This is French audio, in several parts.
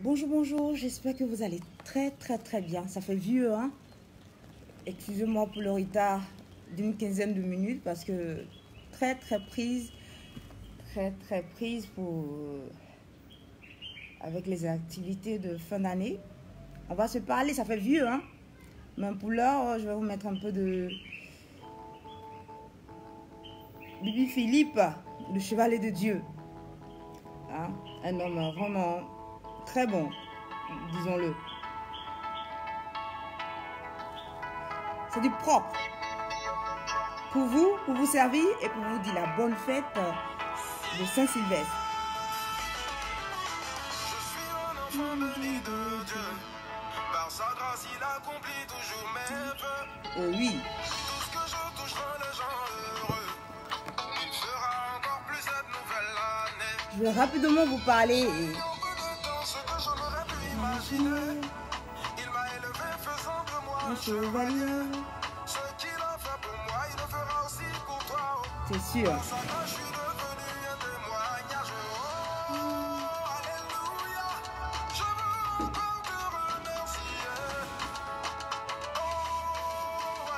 Bonjour, bonjour, j'espère que vous allez très bien. Ça fait vieux, hein. Excusez-moi pour le retard d'une quinzaine de minutes parce que très prise pour avec les activités de fin d'année. On va se parler, ça fait vieux, hein. Mais pour l'heure, je vais vous mettre un peu de Bibi Philippe, le chevalier de Dieu. Hein? Un homme vraiment très bon, disons-le. C'est du propre. Pour vous servir et pour vous dire la bonne fête de Saint-Sylvestre. Je suis un enfant béni de Dieu. Par sa grâce, il accomplit toujours mes vœux. Oh oui. Tout ce que je touche rend les gens heureux. Il fera encore plus cette nouvelle année. Je vais rapidement vous parler. Dans ce que j'en aurais pu imaginer. Il m'a élevé faisant de moi un chevalier. Ce qu'il a fait pour moi, il le fera aussi pour toi. C'est sûr. Par sa grâce, je suis devenu un témoignage. Oh, alléluia. Je veux encore te remercier. Oh,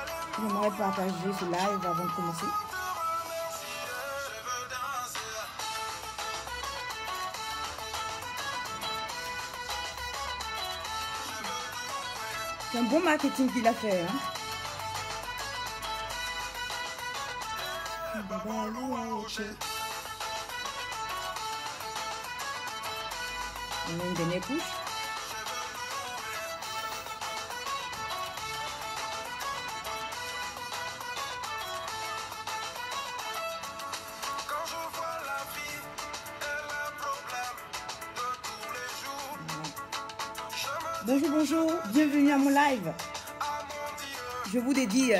alléluia. J'aimerais partager ce live avant de commencer. C'est un bon marketing qu'il a fait, hein. On a une dernière couche. Quand je vois la vie et les problèmes de tous les jours, Bonjour, bienvenue à mon live. à mon Dieu, Je vous dédie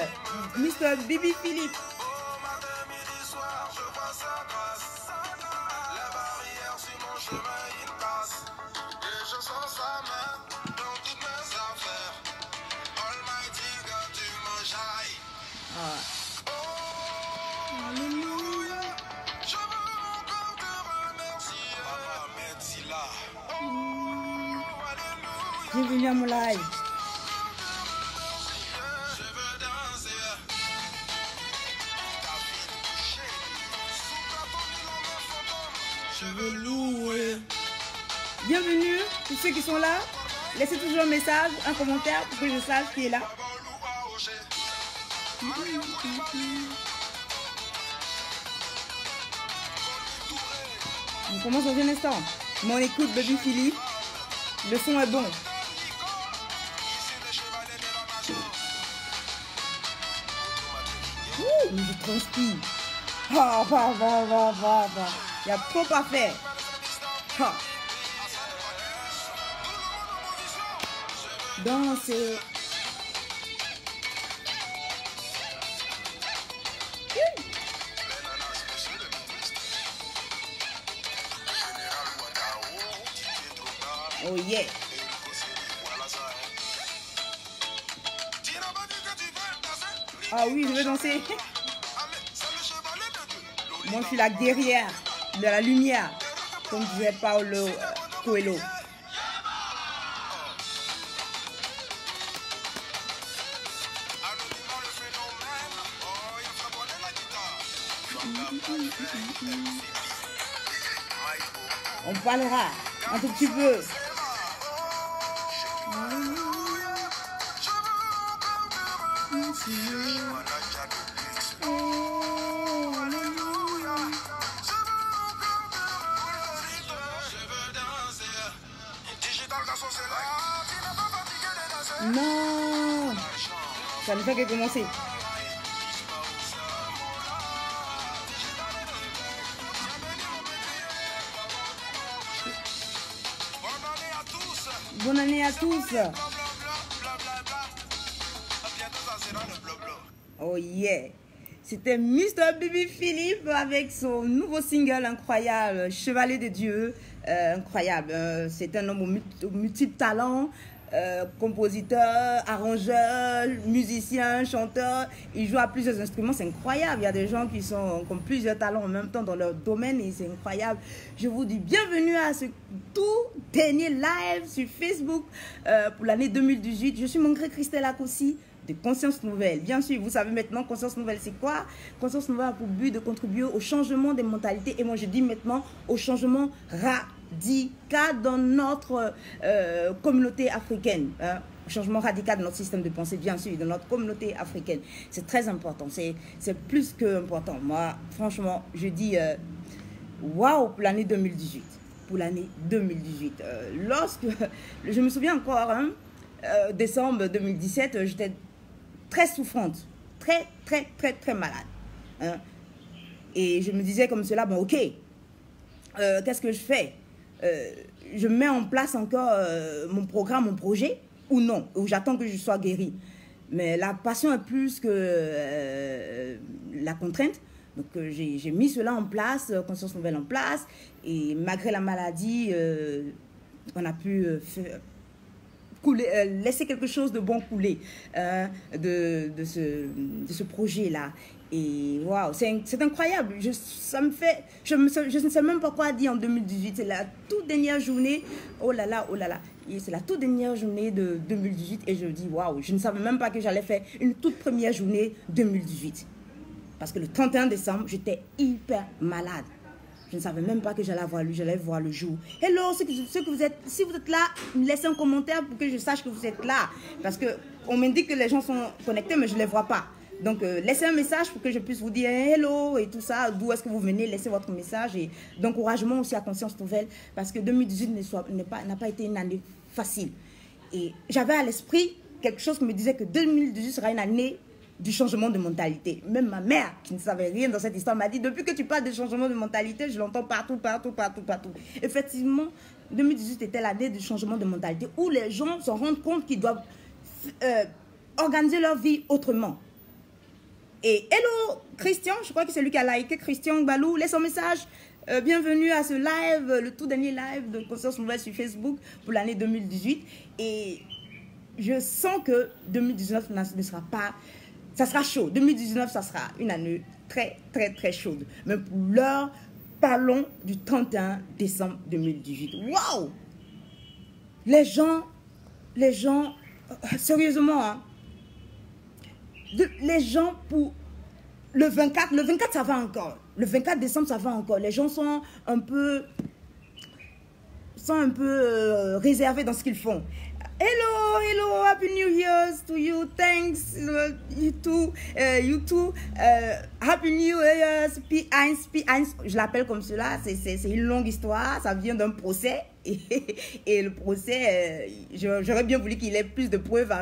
Mr. Bibi Philippe. au matin, midi, soir, je vois sa grâce. Les barrières sur mon chemin, il passe. Et je sens sa main dans toutes mes affaires. Almighty God, tu m'enjailles. Alléluia. Je veux encore te remercier. Papa, merci là. Oh, alléluia. Bienvenue à mon live. Je veux danser. Ta vie touchée. Sous plateau, nylon, mes fantômes. Je veux louer. Bienvenue tous ceux qui sont là. Laissez toujours un message, un commentaire pour que je sache qui est là. On commence dans un instant. Mais on écoute Baby Philippe. Le son est bon. Ouh, mais je transpire. Ah, va. Il y a trop à faire. Ah. Danser. Oh yeah. Ah oui, je vais danser. Moi, je suis la guerrière de la lumière, comme disait Paulo Coelho. On parlera un tout petit peu. Non, ça ne fait que commencer. Bonne année à tous. Oh yeah. C'était Mr. Bibi Philippe avec son nouveau single incroyable, Chevalier de Dieu. Incroyable. C'est un homme aux multiples talents. compositeur, arrangeur, musicien, chanteur. Il joue à plusieurs instruments, c'est incroyable. Il y a des gens qui ont plusieurs talents en même temps dans leur domaine et c'est incroyable. Je vous dis bienvenue à ce tout dernier live sur Facebook pour l'année 2018. Je suis Mongré Christelle Akossi de Conscience Nouvelle. Bien sûr, vous savez maintenant, Conscience Nouvelle, c'est quoi? Conscience Nouvelle a pour but de contribuer au changement des mentalités. Et moi, je dis maintenant au changement radical dans notre communauté africaine. Changement radical de notre système de pensée, bien sûr, de notre communauté africaine. C'est très important. C'est plus que important. Moi, franchement, je dis waouh pour l'année 2018. Pour l'année 2018. Lorsque, je me souviens encore, décembre 2017, j'étais très souffrante, très malade. Et je me disais comme cela, bon ok, qu'est-ce que je fais? Je mets en place encore mon programme, mon projet, ou non, ou j'attends que je sois guérie. Mais la passion est plus que la contrainte. Donc j'ai mis cela en place, Conscience Nouvelle en place, et malgré la maladie, on a pu couler, laisser quelque chose de bon couler de ce projet-là. Et waouh, c'est incroyable. Je ne sais même pas quoi dire en 2018. C'est la toute dernière journée. Oh là là, oh là là. C'est la toute dernière journée de 2018 et je dis waouh, je ne savais même pas que j'allais faire une toute première journée 2018. Parce que le 31 décembre, j'étais hyper malade. Je ne savais même pas que j'allais voir le jour. Hello, ceux que vous êtes, si vous êtes là, laissez un commentaire pour que je sache que vous êtes là. Parce qu'on m'indique que les gens sont connectés, mais je ne les vois pas. Donc, laissez un message pour que je puisse vous dire hello et tout ça. D'où est-ce que vous venez, laissez votre message. Et d'encouragement aussi à Conscience Nouvelle. Parce que 2018 n'a pas été une année facile. Et j'avais à l'esprit quelque chose qui me disait que 2018 sera une année du changement de mentalité. Même ma mère, qui ne savait rien dans cette histoire, m'a dit, depuis que tu parles de changement de mentalité, je l'entends partout. Effectivement, 2018 était l'année du changement de mentalité, où les gens se rendent compte qu'ils doivent organiser leur vie autrement. Et hello, Christian, je crois que c'est lui qui a liké, Christian Balou, laisse un message. Bienvenue à ce live, le tout dernier live de Conscience Nouvelle sur Facebook pour l'année 2018. Et je sens que 2019 ne sera pas... Ça sera chaud. 2019, ça sera une année très chaude. Mais pour l'heure, parlons du 31 décembre 2018. Waouh! Les gens, sérieusement, hein, les gens pour le 24 ça va encore. Le 24 décembre, ça va encore. Les gens sont un peu réservés dans ce qu'ils font. Hello, Happy New Year to you, thanks, you too, Happy New Year, P1, je l'appelle comme cela, c'est une longue histoire, ça vient d'un procès, et le procès, j'aurais bien voulu qu'il ait plus de preuves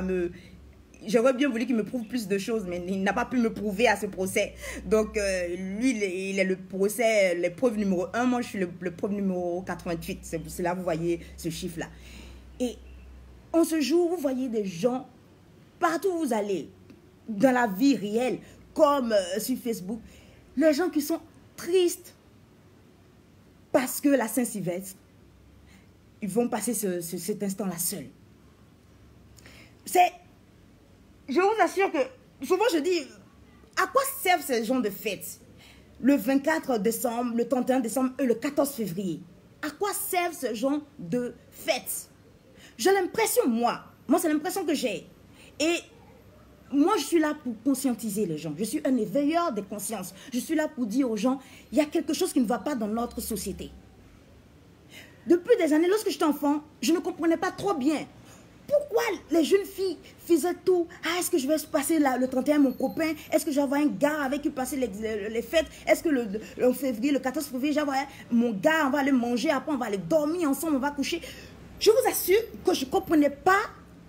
j'aurais bien voulu qu'il me prouve plus de choses, mais il n'a pas pu me prouver à ce procès. Donc, lui, il est le procès, les preuves numéro 1, moi je suis le preuve numéro 88, c'est pour cela vous voyez ce chiffre-là. Et en ce jour, vous voyez des gens, partout où vous allez, dans la vie réelle, comme sur Facebook, les gens qui sont tristes parce que la Saint-Sylvestre, ils vont passer cet instant-là seuls. Je vous assure que, souvent je dis, à quoi servent ces gens de fêtes? Le 24 décembre, le 31 décembre et le 14 février. À quoi servent ces gens de fêtes? J'ai l'impression, moi c'est l'impression que j'ai. Et moi, je suis là pour conscientiser les gens. Je suis un éveilleur des consciences. Je suis là pour dire aux gens, il y a quelque chose qui ne va pas dans notre société. Depuis des années, lorsque j'étais enfant, je ne comprenais pas trop bien pourquoi les jeunes filles faisaient tout. Ah, est-ce que je vais passer le 31 mon copain? Est-ce que j'envoie un gars avec qui passer les fêtes? Est-ce que le février, le 14 février, j'envoie mon gars, on va aller manger, après on va aller dormir ensemble, on va coucher. Je vous assure que je ne comprenais pas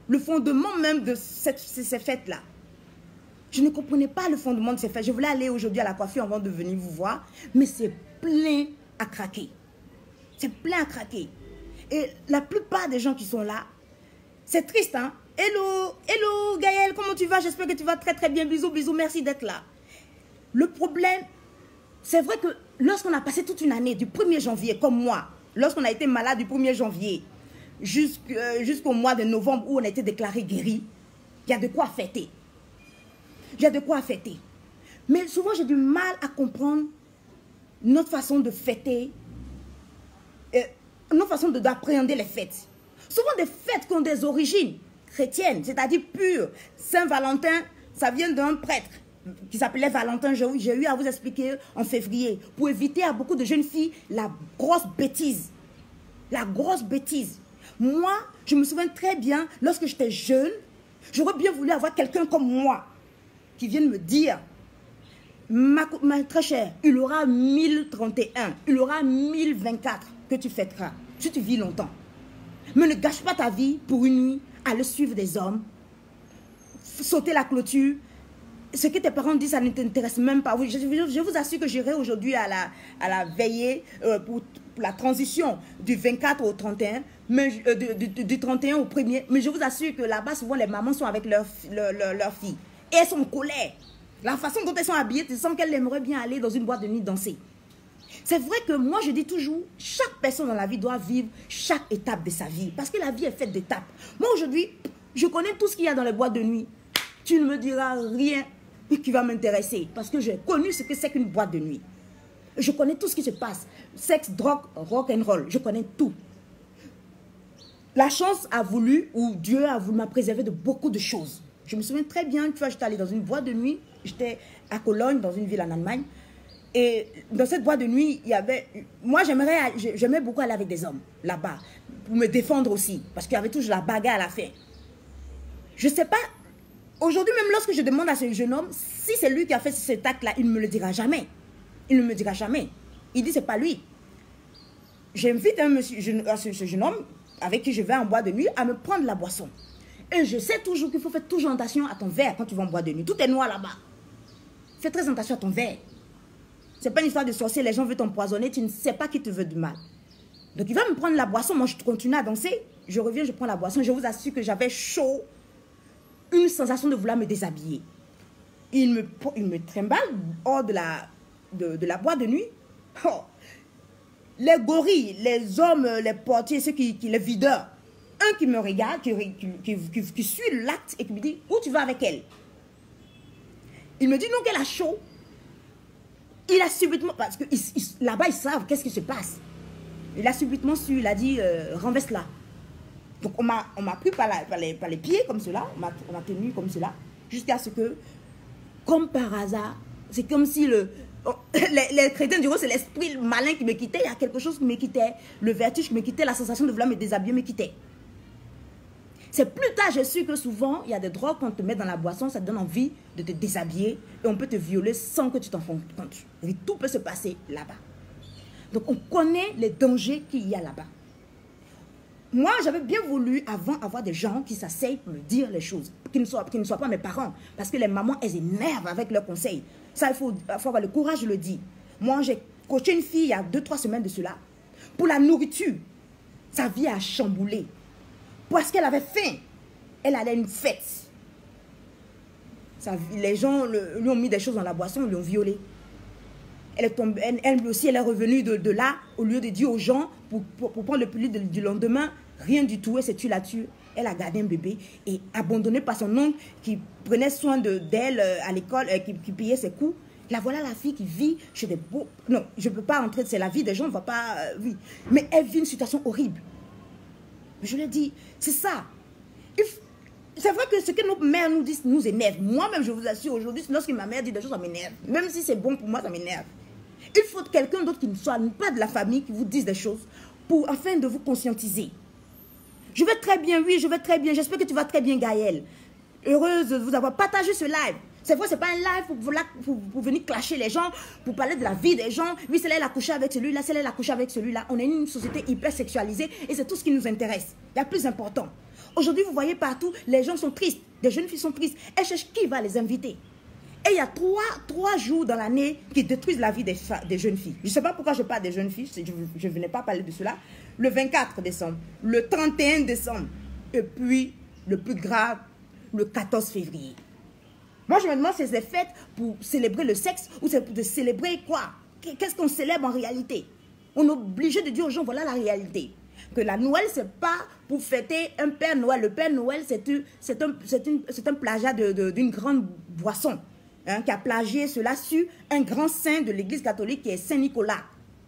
le fondement même de ces fêtes-là. Je ne comprenais pas le fondement de ces fêtes. Je voulais aller aujourd'hui à la coiffure avant de venir vous voir, mais c'est plein à craquer. C'est plein à craquer. Et la plupart des gens qui sont là, c'est triste, hein? Hello, Gaël, comment tu vas? J'espère que tu vas très bien. Bisous, merci d'être là. Le problème, c'est vrai que lorsqu'on a passé toute une année, du 1er janvier, comme moi, lorsqu'on a été malade du 1er janvier, jusqu'au mois de novembre où on a été déclaré guéri, il y a de quoi fêter. Il y a de quoi fêter. Mais souvent, j'ai du mal à comprendre notre façon de fêter, notre façon d'appréhender les fêtes. Souvent des fêtes qui ont des origines chrétiennes, c'est-à-dire pures. Saint-Valentin, ça vient d'un prêtre qui s'appelait Valentin. J'ai eu à vous expliquer en février, pour éviter à beaucoup de jeunes filles la grosse bêtise. La grosse bêtise. Moi, je me souviens très bien, lorsque j'étais jeune, j'aurais bien voulu avoir quelqu'un comme moi qui vienne me dire, ma très chère, il aura 1031, il aura 1024 que tu fêteras, si tu vis longtemps. Mais ne gâche pas ta vie pour une nuit, aller suivre des hommes, sauter la clôture. Ce que tes parents disent, ça ne t'intéresse même pas. Oui, je vous assure que j'irai aujourd'hui à la veillée pour la transition du 24 au 31, mais, du 31 au 1er. Mais je vous assure que là-bas, souvent, les mamans sont avec leurs filles. Et elles sont en colère. La façon dont elles sont habillées, tu sens qu'elles aimeraient bien aller dans une boîte de nuit danser. C'est vrai que moi, je dis toujours, chaque personne dans la vie doit vivre chaque étape de sa vie. Parce que la vie est faite d'étapes. Moi, aujourd'hui, je connais tout ce qu'il y a dans les boîtes de nuit. Tu ne me diras rien qui va m'intéresser. Parce que j'ai connu ce que c'est qu'une boîte de nuit. Je connais tout ce qui se passe. Sexe, drogue, rock and roll. Je connais tout. La chance a voulu, ou Dieu a voulu, m'a préservé de beaucoup de choses. Je me souviens très bien, tu vois, j'étais allée dans une boîte de nuit. J'étais à Cologne, dans une ville en Allemagne. Et dans cette boîte de nuit, il y avait... Moi, j'aimais beaucoup aller avec des hommes, là-bas, pour me défendre aussi. Parce qu'il y avait toujours la bagarre à la fin. Je ne sais pas... Aujourd'hui, même lorsque je demande à ce jeune homme, si c'est lui qui a fait cet acte-là, il ne me le dira jamais. Il ne me dira jamais. Il dit, c'est pas lui. J'invite ce jeune homme, avec qui je vais en boîte de nuit, à me prendre la boisson. Et je sais toujours qu'il faut faire toujours attention à ton verre quand tu vas en boîte de nuit. Tout est noir là-bas. Fais très attention à ton verre. Ce n'est pas une histoire de sorcier, les gens veulent t'empoisonner, tu ne sais pas qui te veut du mal. Donc il va me prendre la boisson, moi je continue à danser, je reviens, je prends la boisson, je vous assure que j'avais chaud, une sensation de vouloir me déshabiller. Il me trimballe hors de la boîte de nuit. Oh. Les gorilles, les hommes, les portiers, les videurs, un qui me regarde, qui suit l'acte et qui me dit, où tu vas avec elle? Il me dit non qu'elle a chaud. Il a subitement, parce que là-bas, ils savent qu'est-ce qui se passe. Il a subitement su, il a dit, renverse-la. Donc, on m'a pris par les pieds, comme cela, on m'a tenu comme cela, jusqu'à ce que, comme par hasard, c'est comme si les chrétiens diront, c'est l'esprit malin qui me quittait, il y a quelque chose qui me quittait, le vertige qui me quittait, la sensation de vouloir me déshabiller me quittait. C'est plus tard, j'ai su que souvent, il y a des drogues, quand on te met dans la boisson, ça te donne envie de te déshabiller et on peut te violer sans que tu t'en rendes compte. Et tout peut se passer là-bas. Donc, on connaît les dangers qu'il y a là-bas. Moi, j'avais bien voulu, avant, avoir des gens qui s'asseyent pour me dire les choses, qui ne soient pas mes parents. Parce que les mamans, elles énervent avec leurs conseils. Ça, il faut avoir le courage de le dire. Moi, j'ai coaché une fille il y a 2-3 semaines de cela. Pour la nourriture, sa vie a chamboulé. Parce qu'elle avait faim. Elle allait à une fête. Les gens lui ont mis des choses dans la boisson, lui ont violé. Elle aussi, elle est revenue de là, au lieu de dire aux gens, pour prendre le pli du lendemain, rien du tout, elle s'est tuée là-dessus. Elle a gardé un bébé et abandonnée par son oncle qui prenait soin d'elle à l'école, qui payait ses coûts. Là, voilà la fille qui vit chez des beaux... Non, je ne peux pas entrer, c'est la vie des gens, on ne va pas... oui. Mais elle vit une situation horrible. Je lui ai dit, c'est ça. C'est vrai que ce que nos mères nous disent nous énerve. Moi-même, je vous assure, aujourd'hui, lorsque ma mère dit des choses, ça m'énerve. Même si c'est bon pour moi, ça m'énerve. Il faut quelqu'un d'autre qui ne soit pas de la famille, qui vous dise des choses, afin de vous conscientiser. Je vais très bien, oui, je vais très bien. J'espère que tu vas très bien, Gaëlle. Heureuse de vous avoir partagé ce live. C'est vrai, ce n'est pas un live pour venir clasher les gens, pour parler de la vie des gens. Oui, celle-là, elle a couché avec celui-là, celle-là, elle a couché avec celui-là. On est une société hyper sexualisée et c'est tout ce qui nous intéresse. Il y a plus important. Aujourd'hui, vous voyez partout, les gens sont tristes. Des jeunes filles sont tristes. Elles cherchent qui va les inviter. Et il y a trois jours dans l'année qui détruisent la vie des jeunes filles. Je ne sais pas pourquoi je parle des jeunes filles, je ne venais pas parler de cela. Le 24 décembre, le 31 décembre, et puis le plus grave, le 14 février. Moi, je me demande si c'est fait pour célébrer le sexe ou c'est pour célébrer quoi? Qu'est-ce qu'on célèbre en réalité? On est obligé de dire aux gens, voilà la réalité. que la Noël, c'est pas pour fêter un Père Noël. Le Père Noël, c'est un plagiat d'une grande boisson, hein, qui a plagié cela sur un grand saint de l'Église catholique qui est Saint Nicolas,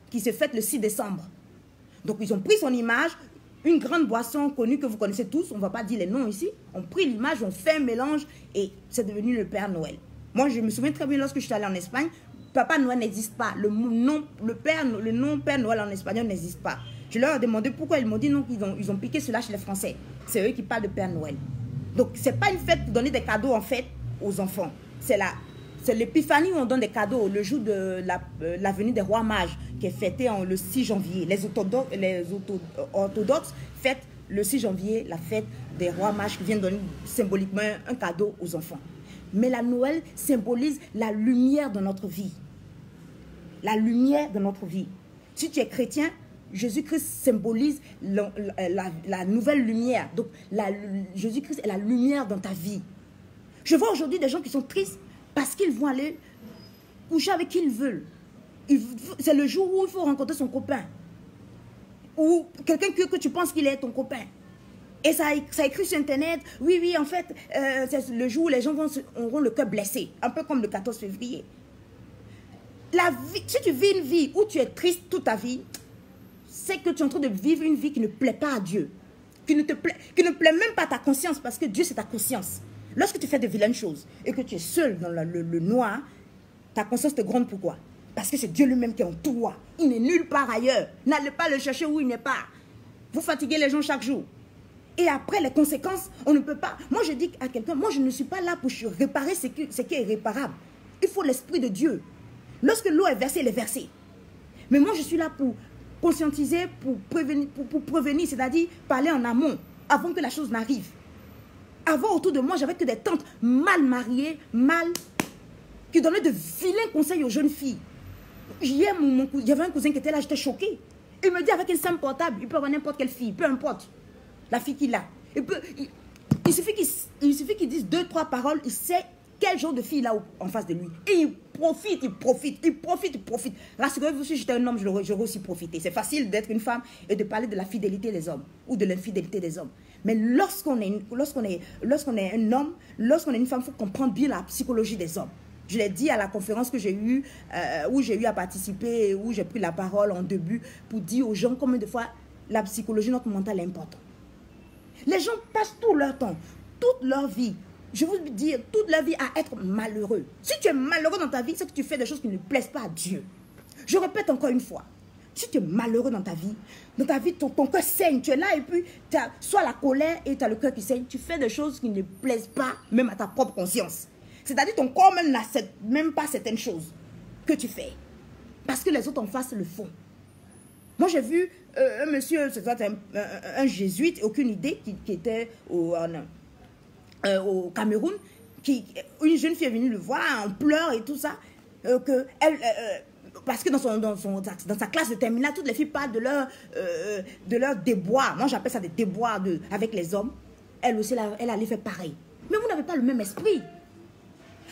qui se fête le 6 décembre. Donc, ils ont pris son image, une grande boisson connue que vous connaissez tous, on ne va pas dire les noms ici, on pris l'image, on fait un mélange et c'est devenu le Père Noël. Moi, je me souviens très bien lorsque je suis allée en Espagne, Papa Noël n'existe pas. Le nom Père Noël en espagnol n'existe pas. Je leur ai demandé pourquoi, ils m'ont dit non, ils ont piqué cela chez les Français. C'est eux qui parlent de Père Noël. Donc, ce n'est pas une fête pour donner des cadeaux en fait aux enfants. C'est l'épiphanie où on donne des cadeaux, le jour de la venue des rois mages, qui est fêté le 6 janvier. Les orthodoxes fêtent le 6 janvier la fête des rois mages qui viennent donner symboliquement un cadeau aux enfants. Mais la Noël symbolise la lumière de notre vie. La lumière de notre vie. Si tu es chrétien, Jésus-Christ symbolise la nouvelle lumière. Donc, Jésus-Christ est la lumière dans ta vie. Je vois aujourd'hui des gens qui sont tristes parce qu'ils vont aller coucher avec qui ils veulent. C'est le jour où il faut rencontrer son copain. Ou quelqu'un que tu penses qu'il est ton copain. Et ça écrit sur Internet, oui, en fait, c'est le jour où les gens auront le cœur blessé. Un peu comme le 14 février. Si tu vis une vie où tu es triste toute ta vie, c'est que tu es en train de vivre une vie qui ne plaît pas à Dieu. Qui ne plaît même pas à ta conscience, parce que Dieu, c'est ta conscience. Lorsque tu fais de vilaines choses et que tu es seul dans le noir, ta conscience te gronde. Pourquoi? Parce que c'est Dieu lui-même qui est en toi. Il n'est nulle part ailleurs. N'allez pas le chercher où il n'est pas. Vous fatiguez les gens chaque jour. Et après, les conséquences, on ne peut pas. Moi, je dis à quelqu'un, moi, je ne suis pas là pour réparer ce qui est irréparable. Il faut l'esprit de Dieu. Lorsque l'eau est versée, elle est versée. Mais moi, je suis là pour conscientiser, pour prévenir, c'est-à-dire parler en amont, avant que la chose n'arrive. Avant, autour de moi, j'avais que des tantes mal mariées, qui donnaient de vilains conseils aux jeunes filles. Hier, il y avait un cousin qui était là, j'étais choquée. Il me dit avec une simple portable, il peut avoir n'importe quelle fille, peu importe la fille qu'il a. Il suffit qu'il dise 2-3 paroles, il sait quel genre de fille il a en face de lui. Et il profite. Rassurez-vous, si j'étais un homme, j'aurais aussi profité. C'est facile d'être une femme et de parler de la fidélité des hommes ou de l'infidélité des hommes. Mais lorsqu'on est un homme, lorsqu'on est une femme, il faut comprendre bien la psychologie des hommes. Je l'ai dit à la conférence que j'ai eue, où j'ai eu à participer, où j'ai pris la parole en début pour dire aux gens combien de fois la psychologie, notre mental est important. Les gens passent tout leur temps, toute leur vie, je vous dis, toute leur vie à être malheureux. Si tu es malheureux dans ta vie, c'est que tu fais des choses qui ne plaisent pas à Dieu. Je répète encore une fois, si tu es malheureux dans ta vie, ton cœur saigne, tu es là et puis tu as soit la colère et tu as le cœur qui saigne, tu fais des choses qui ne plaisent pas même à ta propre conscience. C'est-à-dire ton corps même n'accepte même pas certaines choses que tu fais. Parce que les autres en face le font. Moi j'ai vu un monsieur, c'est un jésuite, aucune idée, qui était au Cameroun, une jeune fille est venue le voir en pleurs et tout ça, parce que dans sa classe de terminale, toutes les filles parlent de leur déboire. Moi j'appelle ça des déboires avec les hommes. Elle aussi, elle allait faire pareil. Mais vous n'avez pas le même esprit.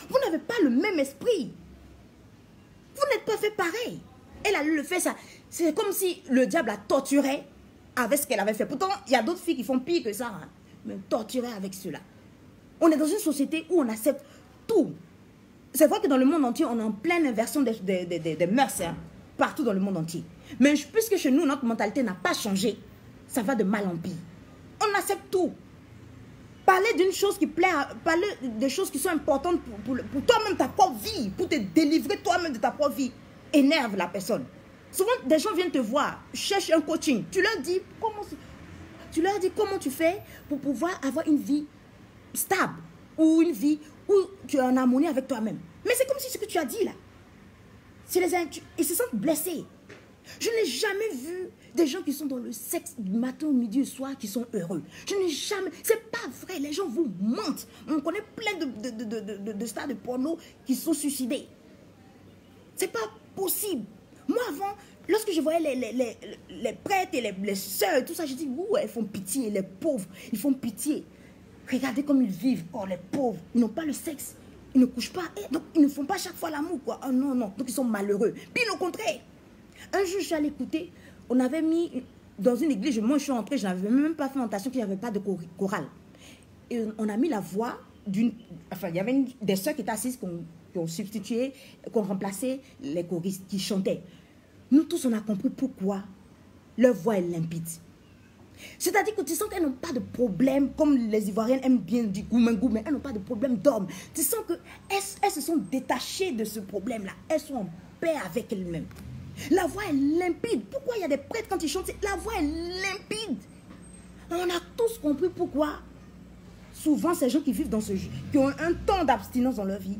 Vous n'avez pas le même esprit. Vous n'êtes pas fait pareil. Elle a le fait ça. C'est comme si le diable la torturait avec ce qu'elle avait fait. Pourtant, il y a d'autres filles qui font pire que ça. Hein, mais torturer avec cela. On est dans une société où on accepte tout. C'est vrai que dans le monde entier, on est en pleine inversion des mœurs. Hein, partout dans le monde entier. Mais puisque chez nous, notre mentalité n'a pas changé, ça va de mal en pire. On accepte tout. Parler d'une chose qui plaît, parler des choses qui sont importantes pour toi-même, ta propre vie, pour te délivrer toi-même de ta propre vie, énerve la personne. Souvent, des gens viennent te voir, cherchent un coaching. Tu leur dis comment tu fais pour pouvoir avoir une vie stable ou une vie où tu es en harmonie avec toi-même. Mais c'est comme si ce que tu as dit là, ils se sentent blessés. Je n'ai jamais vu des gens qui sont dans le sexe du matin, au midi, au soir, qui sont heureux. Je n'ai jamais... C'est pas vrai, les gens vous mentent. On connaît plein de stars de porno qui sont suicidés. C'est pas possible. Moi, avant, lorsque je voyais les prêtres et les sœurs et tout ça, je dis, ouh, elles font pitié, les pauvres, ils font pitié. Regardez comme ils vivent. Oh, les pauvres, ils n'ont pas le sexe. Ils ne couchent pas. Et donc, ils ne font pas chaque fois l'amour, quoi. Oh non. Donc, ils sont malheureux. Puis, au contraire. Un jour, je suis allée écouter, on avait mis dans une église, moi je suis entrée, je n'avais même pas fait attention qu'il n'y avait pas de chorale. Et on a mis la voix d'une... Enfin, il y avait des sœurs qui étaient assises, qui ont substitué, qui ont remplacé les choristes qui chantaient. Nous tous, on a compris pourquoi leur voix est limpide. C'est-à-dire que tu sens qu'elles n'ont pas de problème, comme les Ivoiriennes aiment bien du goumengou, mais elles n'ont pas de problème d'homme. Tu sens qu'elles se sont détachées de ce problème-là. Elles sont en paix avec elles-mêmes. La voix est limpide. Pourquoi il y a des prêtres quand ils chantent? La voix est limpide. On a tous compris pourquoi. Souvent, ces gens qui vivent dans ce jeu, qui ont un temps d'abstinence dans leur vie,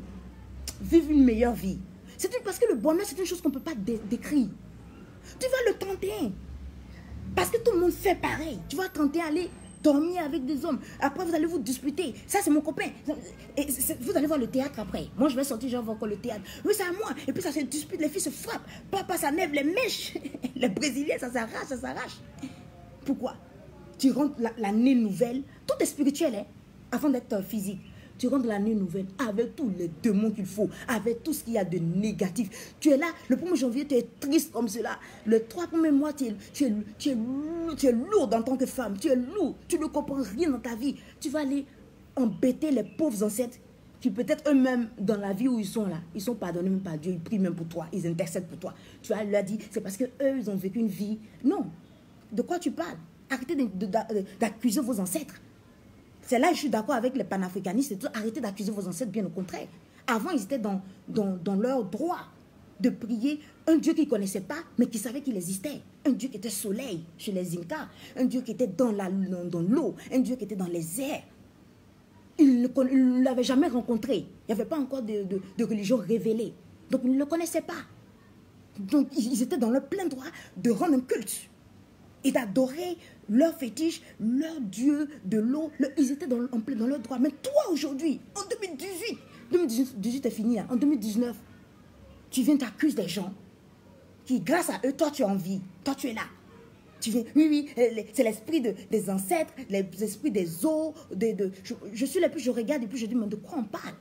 vivent une meilleure vie. C'est parce que le bonheur, c'est une chose qu'on ne peut pas décrire. Tu vas le tenter. Parce que tout le monde fait pareil. Tu vas tenter aller dormir avec des hommes. Après, vous allez vous disputer. Ça, c'est mon copain. Et vous allez voir le théâtre après. Moi, je vais sortir, je vais voir encore le théâtre. Oui, c'est à moi. Et puis, ça se dispute. Les filles se frappent. Papa, ça lève les mèches. Les Brésiliens, ça s'arrache, ça s'arrache. Pourquoi? Tu rentres l'année nouvelle. Tout est spirituel, hein, avant d'être physique. Tu rentres l'année nouvelle avec tous les démons qu'il faut, avec tout ce qu'il y a de négatif. Tu es là, le 1er janvier, tu es triste comme cela. Le 3 premiers mois, tu es lourd en tant que femme. Tu es lourd, tu ne comprends rien dans ta vie. Tu vas aller embêter les pauvres ancêtres qui peut-être eux-mêmes, dans la vie où ils sont là, ils sont pardonnés même par Dieu, ils prient même pour toi, ils intercèdent pour toi. Tu vas leur dire, c'est parce qu'eux, ils ont vécu une vie. Non, de quoi tu parles? Arrêtez d'accuser vos ancêtres. C'est là que je suis d'accord avec les panafricanistes. Arrêtez d'accuser vos ancêtres, bien au contraire. Avant, ils étaient dans leur droit de prier un Dieu qu'ils ne connaissaient pas, mais qui savait qu'il existait. Un Dieu qui était soleil chez les Incas. Un Dieu qui était dans l'eau. Un Dieu qui était dans les airs. Ils ne l'avaient jamais rencontré. Il n'y avait pas encore de religion révélée. Donc, ils ne le connaissaient pas. Donc, ils étaient dans leur plein droit de rendre un culte et d'adorer leur fétiche, leur dieu de l'eau. Ils étaient en plein dans leur droit. Mais toi, aujourd'hui, en 2018 est fini, hein, en 2019, tu viens t'accuser des gens qui, grâce à eux, toi, tu as envie. Toi, tu es là. Tu viens, oui, c'est l'esprit des ancêtres, l'esprit des eaux. Je suis là, puis je regarde, et puis je dis, mais de quoi on parle?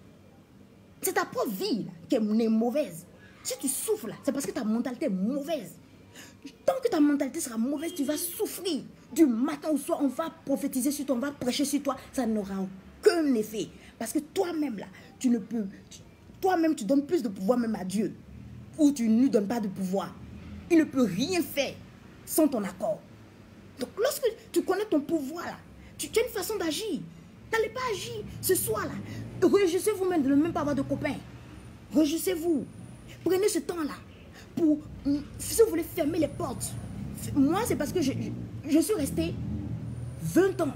C'est ta propre vie là, qui est mauvaise. Si tu souffres là, c'est parce que ta mentalité est mauvaise. Tant que ta mentalité sera mauvaise, tu vas souffrir. Du matin au soir, on va prophétiser sur toi, on va prêcher sur toi. Ça n'aura aucun effet. Parce que toi-même, là, tu ne peux... Toi-même, tu donnes plus de pouvoir même à Dieu. Ou tu ne lui donnes pas de pouvoir. Il ne peut rien faire sans ton accord. Donc, lorsque tu connais ton pouvoir, là, tu as une façon d'agir. N'allez pas agir ce soir-là. Réjouissez-vous même de ne même pas avoir de copains. Réjouissez-vous. Prenez ce temps-là. Si vous voulez fermer les portes. Moi, c'est parce que je suis restée 20 ans.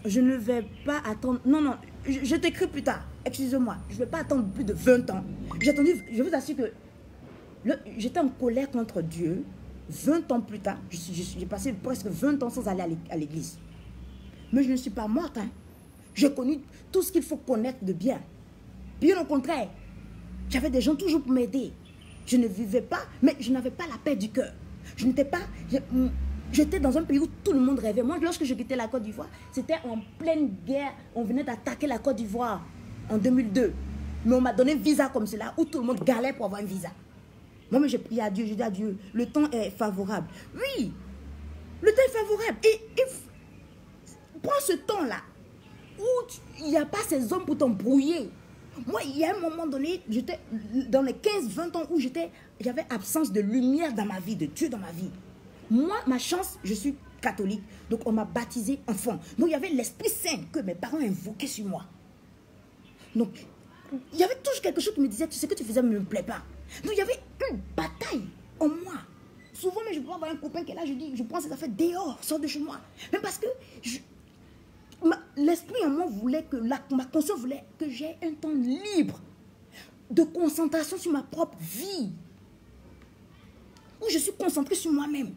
Je ne vais pas attendre. Non, je t'écris plus tard. Excusez-moi. Je ne vais pas attendre plus de 20 ans. J'ai attendu, je vous assure que j'étais en colère contre Dieu. 20 ans plus tard, j'ai passé presque 20 ans sans aller à l'église. Mais je ne suis pas morte. Hein. J'ai connu tout ce qu'il faut connaître de bien. Bien au contraire. J'avais des gens toujours pour m'aider. Je ne vivais pas, mais je n'avais pas la paix du cœur. Je n'étais pas... J'étais dans un pays où tout le monde rêvait. Moi, lorsque je quittais la Côte d'Ivoire, c'était en pleine guerre. On venait d'attaquer la Côte d'Ivoire en 2002. Mais on m'a donné un visa comme cela, où tout le monde galère pour avoir un visa. Moi, j'ai prié à Dieu, j'ai dit à Dieu, le temps est favorable. Oui, le temps est favorable. Et prends ce temps-là, où il n'y a pas ces hommes pour t'embrouiller. Moi, il y a un moment donné, j'étais dans les 15-20 ans où j'avais absence de lumière dans ma vie, de Dieu dans ma vie. Moi, ma chance, je suis catholique, donc on m'a baptisé enfant. Donc il y avait l'Esprit Saint que mes parents invoquaient sur moi. Donc, il y avait toujours quelque chose qui me disait, tu sais que tu faisais ne me plaît pas. Donc il y avait une bataille en moi. Souvent, mais je peux avoir un copain qui est là, je dis, je prends ses affaires dehors, sors de chez moi. Même parce que l'esprit en moi voulait que, ma conscience voulait que j'ai un temps libre de concentration sur ma propre vie. Où je suis concentrée sur moi-même.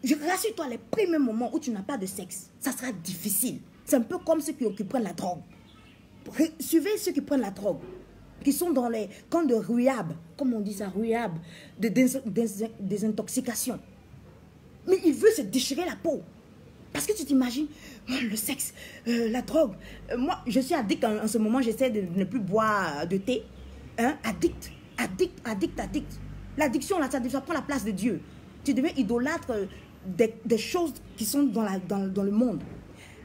Je rassure-toi, les premiers moments où tu n'as pas de sexe, ça sera difficile. C'est un peu comme ceux qui prennent la drogue. Suivez ceux qui prennent la drogue, qui sont dans les camps de rehab, comme on dit ça, rehab, de désintoxication. Mais il veut se déchirer la peau. Parce que tu t'imagines, le sexe, la drogue. Moi, je suis addict en ce moment, j'essaie de ne plus boire de thé. Hein? Addict. L'addiction, là, ça prend la place de Dieu. Tu deviens idolâtre des choses qui sont dans le monde.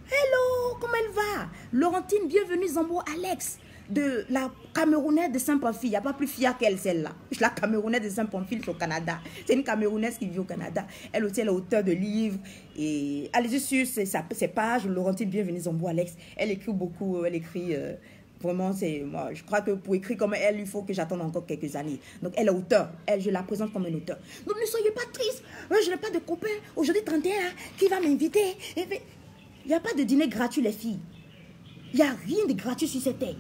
Hello, comment elle va? Laurentine, bienvenue Zambo Alex, de la Camerounaise de Saint-Pamphile. Il n'y a pas plus fière qu'elle, celle-là. La Camerounaise de Saint-Pamphile au Canada. C'est une Camerounaise qui vit au Canada. Elle aussi, elle est auteure de livres. Et allez-y sur ses pages, Laurentine, bienvenue Zambo Alex. Elle écrit beaucoup, elle écrit... Vraiment, moi, je crois que pour écrire comme elle, il faut que j'attende encore quelques années. Donc, elle est auteure. Je la présente comme une auteure. Donc, ne soyez pas triste. Je n'ai pas de copain. Aujourd'hui, 31, qui va m'inviter? Il n'y a pas de dîner gratuit, les filles. Il n'y a rien de gratuit sur cette terre.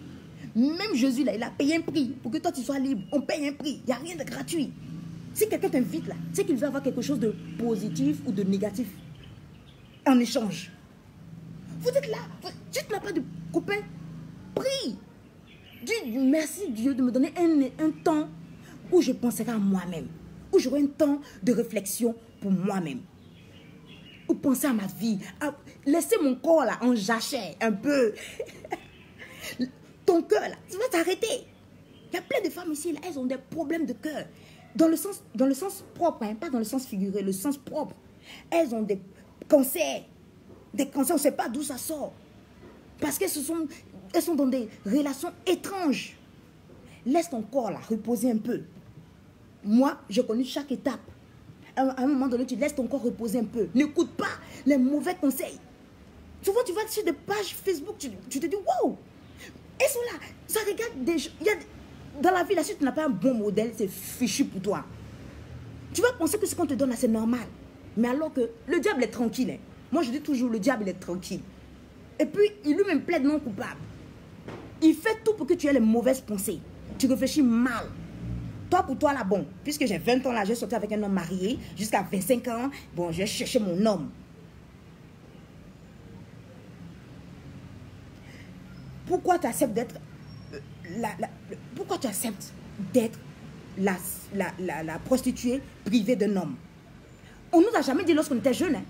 Même Jésus, là, il a payé un prix. Pour que toi, tu sois libre, on paye un prix. Il n'y a rien de gratuit. Si quelqu'un t'invite, là, c'est qu'il veut avoir quelque chose de positif ou de négatif en échange. Vous êtes là. Tu n'as pas de copain. Prie. Dis merci Dieu de me donner un temps où je penserai à moi-même. Où j'aurai un temps de réflexion pour moi-même. Ou penser à ma vie. Laisser mon corps là en jachère un peu. Ton cœur là, tu vas t'arrêter. Il y a plein de femmes ici là, elles ont des problèmes de cœur. Dans le sens propre, hein, pas dans le sens figuré, le sens propre. Elles ont des cancers. Des cancers, on ne sait pas d'où ça sort. Parce qu'elles sont dans des relations étranges. Laisse ton corps là reposer un peu. Moi, j'ai connu chaque étape. À un moment donné, tu laisses ton corps reposer un peu. N'écoute pas les mauvais conseils. Souvent, tu vas sur des pages Facebook, tu te dis, wow, elles sont là. Ça regarde des gens. Dans la vie, là, si tu n'as pas un bon modèle, c'est fichu pour toi. Tu vas penser que ce qu'on te donne là, c'est normal. Mais alors que le diable est tranquille. Hein. Moi, je dis toujours, le diable, il est tranquille. Et puis, il lui-même plaide non coupable. Il fait tout pour que tu aies les mauvaises pensées. Tu réfléchis mal. Toi, pour toi, là, bon, puisque j'ai 20 ans, là, j'ai sorti avec un homme marié, jusqu'à 25 ans, bon, je vais chercher mon homme. Pourquoi tu acceptes d'être la prostituée privée d'un homme? On ne nous a jamais dit lorsqu'on était jeunes, hein?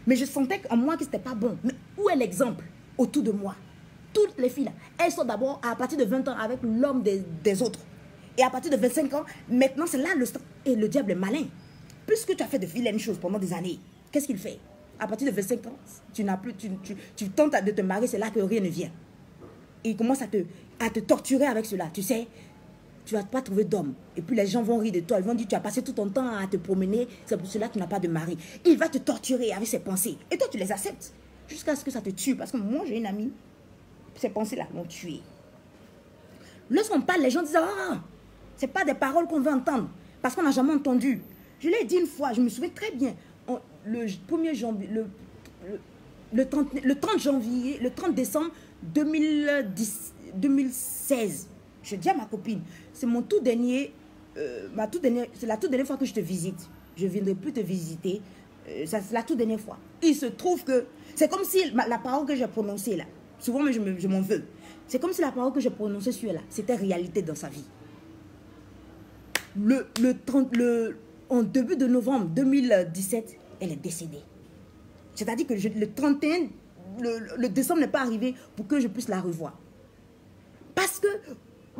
Mais je sentais en moi que ce n'était pas bon. Mais où est l'exemple autour de moi? Toutes les filles, là, elles sont d'abord à partir de 20 ans avec l'homme des autres. Et à partir de 25 ans, maintenant, c'est là et le diable est malin. Puisque tu as fait de vilaines choses pendant des années, qu'est-ce qu'il fait? À partir de 25 ans, tu tentes de te marier, c'est là que rien ne vient. Et il commence à te torturer avec cela. Tu sais, tu ne vas pas trouver d'homme. Et puis les gens vont rire de toi. Ils vont dire, tu as passé tout ton temps à te promener. C'est pour cela que tu n'as pas de mari. Il va te torturer avec ses pensées. Et toi, tu les acceptes. Jusqu'à ce que ça te tue. Parce que moi, j'ai une amie. Ces pensées-là l'ont tué. Lorsqu'on parle, les gens disent, oh, ce n'est pas des paroles qu'on veut entendre. Parce qu'on n'a jamais entendu. Je l'ai dit une fois, je me souviens très bien. Le 1er janvier, le 30 décembre 2016, je dis à ma copine, c'est mon tout dernier, c'est la toute dernière fois que je te visite. Je ne viendrai plus te visiter. C'est la toute dernière fois. Il se trouve que c'est comme si la parole que j'ai prononcée là, souvent mais je m'en veux. C'est comme si la parole que j'ai prononcée sur elle là, c'était réalité dans sa vie. En début de novembre 2017, elle est décédée. C'est-à-dire que le 31, le décembre n'est pas arrivé pour que je puisse la revoir. Parce que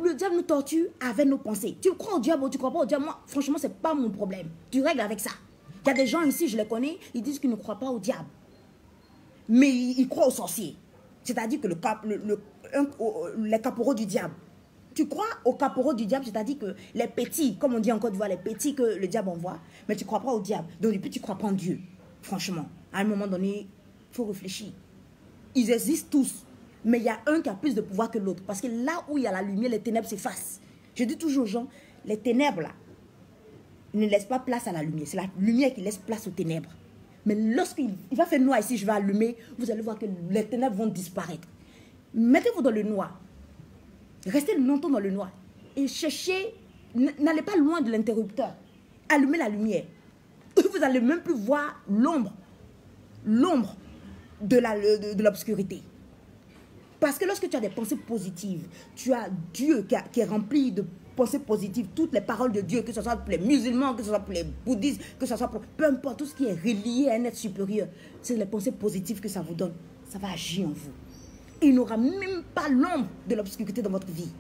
le diable nous torture avec nos pensées. Tu crois au diable ou tu ne crois pas au diable? Moi, franchement, ce n'est pas mon problème. Tu règles avec ça. Il y a des gens ici, je les connais, ils disent qu'ils ne croient pas au diable. Mais ils croient aux sorciers. C'est-à-dire que les caporaux du diable. Tu crois aux caporaux du diable, c'est-à-dire que les petits, comme on dit en Côte d'Ivoire, les petits que le diable envoie, mais tu ne crois pas au diable. Donc, depuis, tu ne crois pas en Dieu. Franchement, à un moment donné, il faut réfléchir. Ils existent tous, mais il y a un qui a plus de pouvoir que l'autre. Parce que là où il y a la lumière, les ténèbres s'effacent. Je dis toujours aux gens, les ténèbres, là, ne laissent pas place à la lumière. C'est la lumière qui laisse place aux ténèbres. Mais lorsqu'il va faire noir ici, je vais allumer, vous allez voir que les ténèbres vont disparaître. Mettez-vous dans le noir. Restez longtemps dans le noir. Et cherchez, n'allez pas loin de l'interrupteur. Allumez la lumière. Vous n'allez même plus voir l'ombre de l'obscurité. Parce que lorsque tu as des pensées positives, tu as Dieu qui est rempli de pensées positives, toutes les paroles de Dieu, que ce soit pour les musulmans, que ce soit pour les bouddhistes, que ce soit pour peu importe, tout ce qui est relié à un être supérieur, c'est les pensées positives que ça vous donne. Ça va agir en vous. Il n'aura même pas l'ombre de l'obscurité dans votre vie.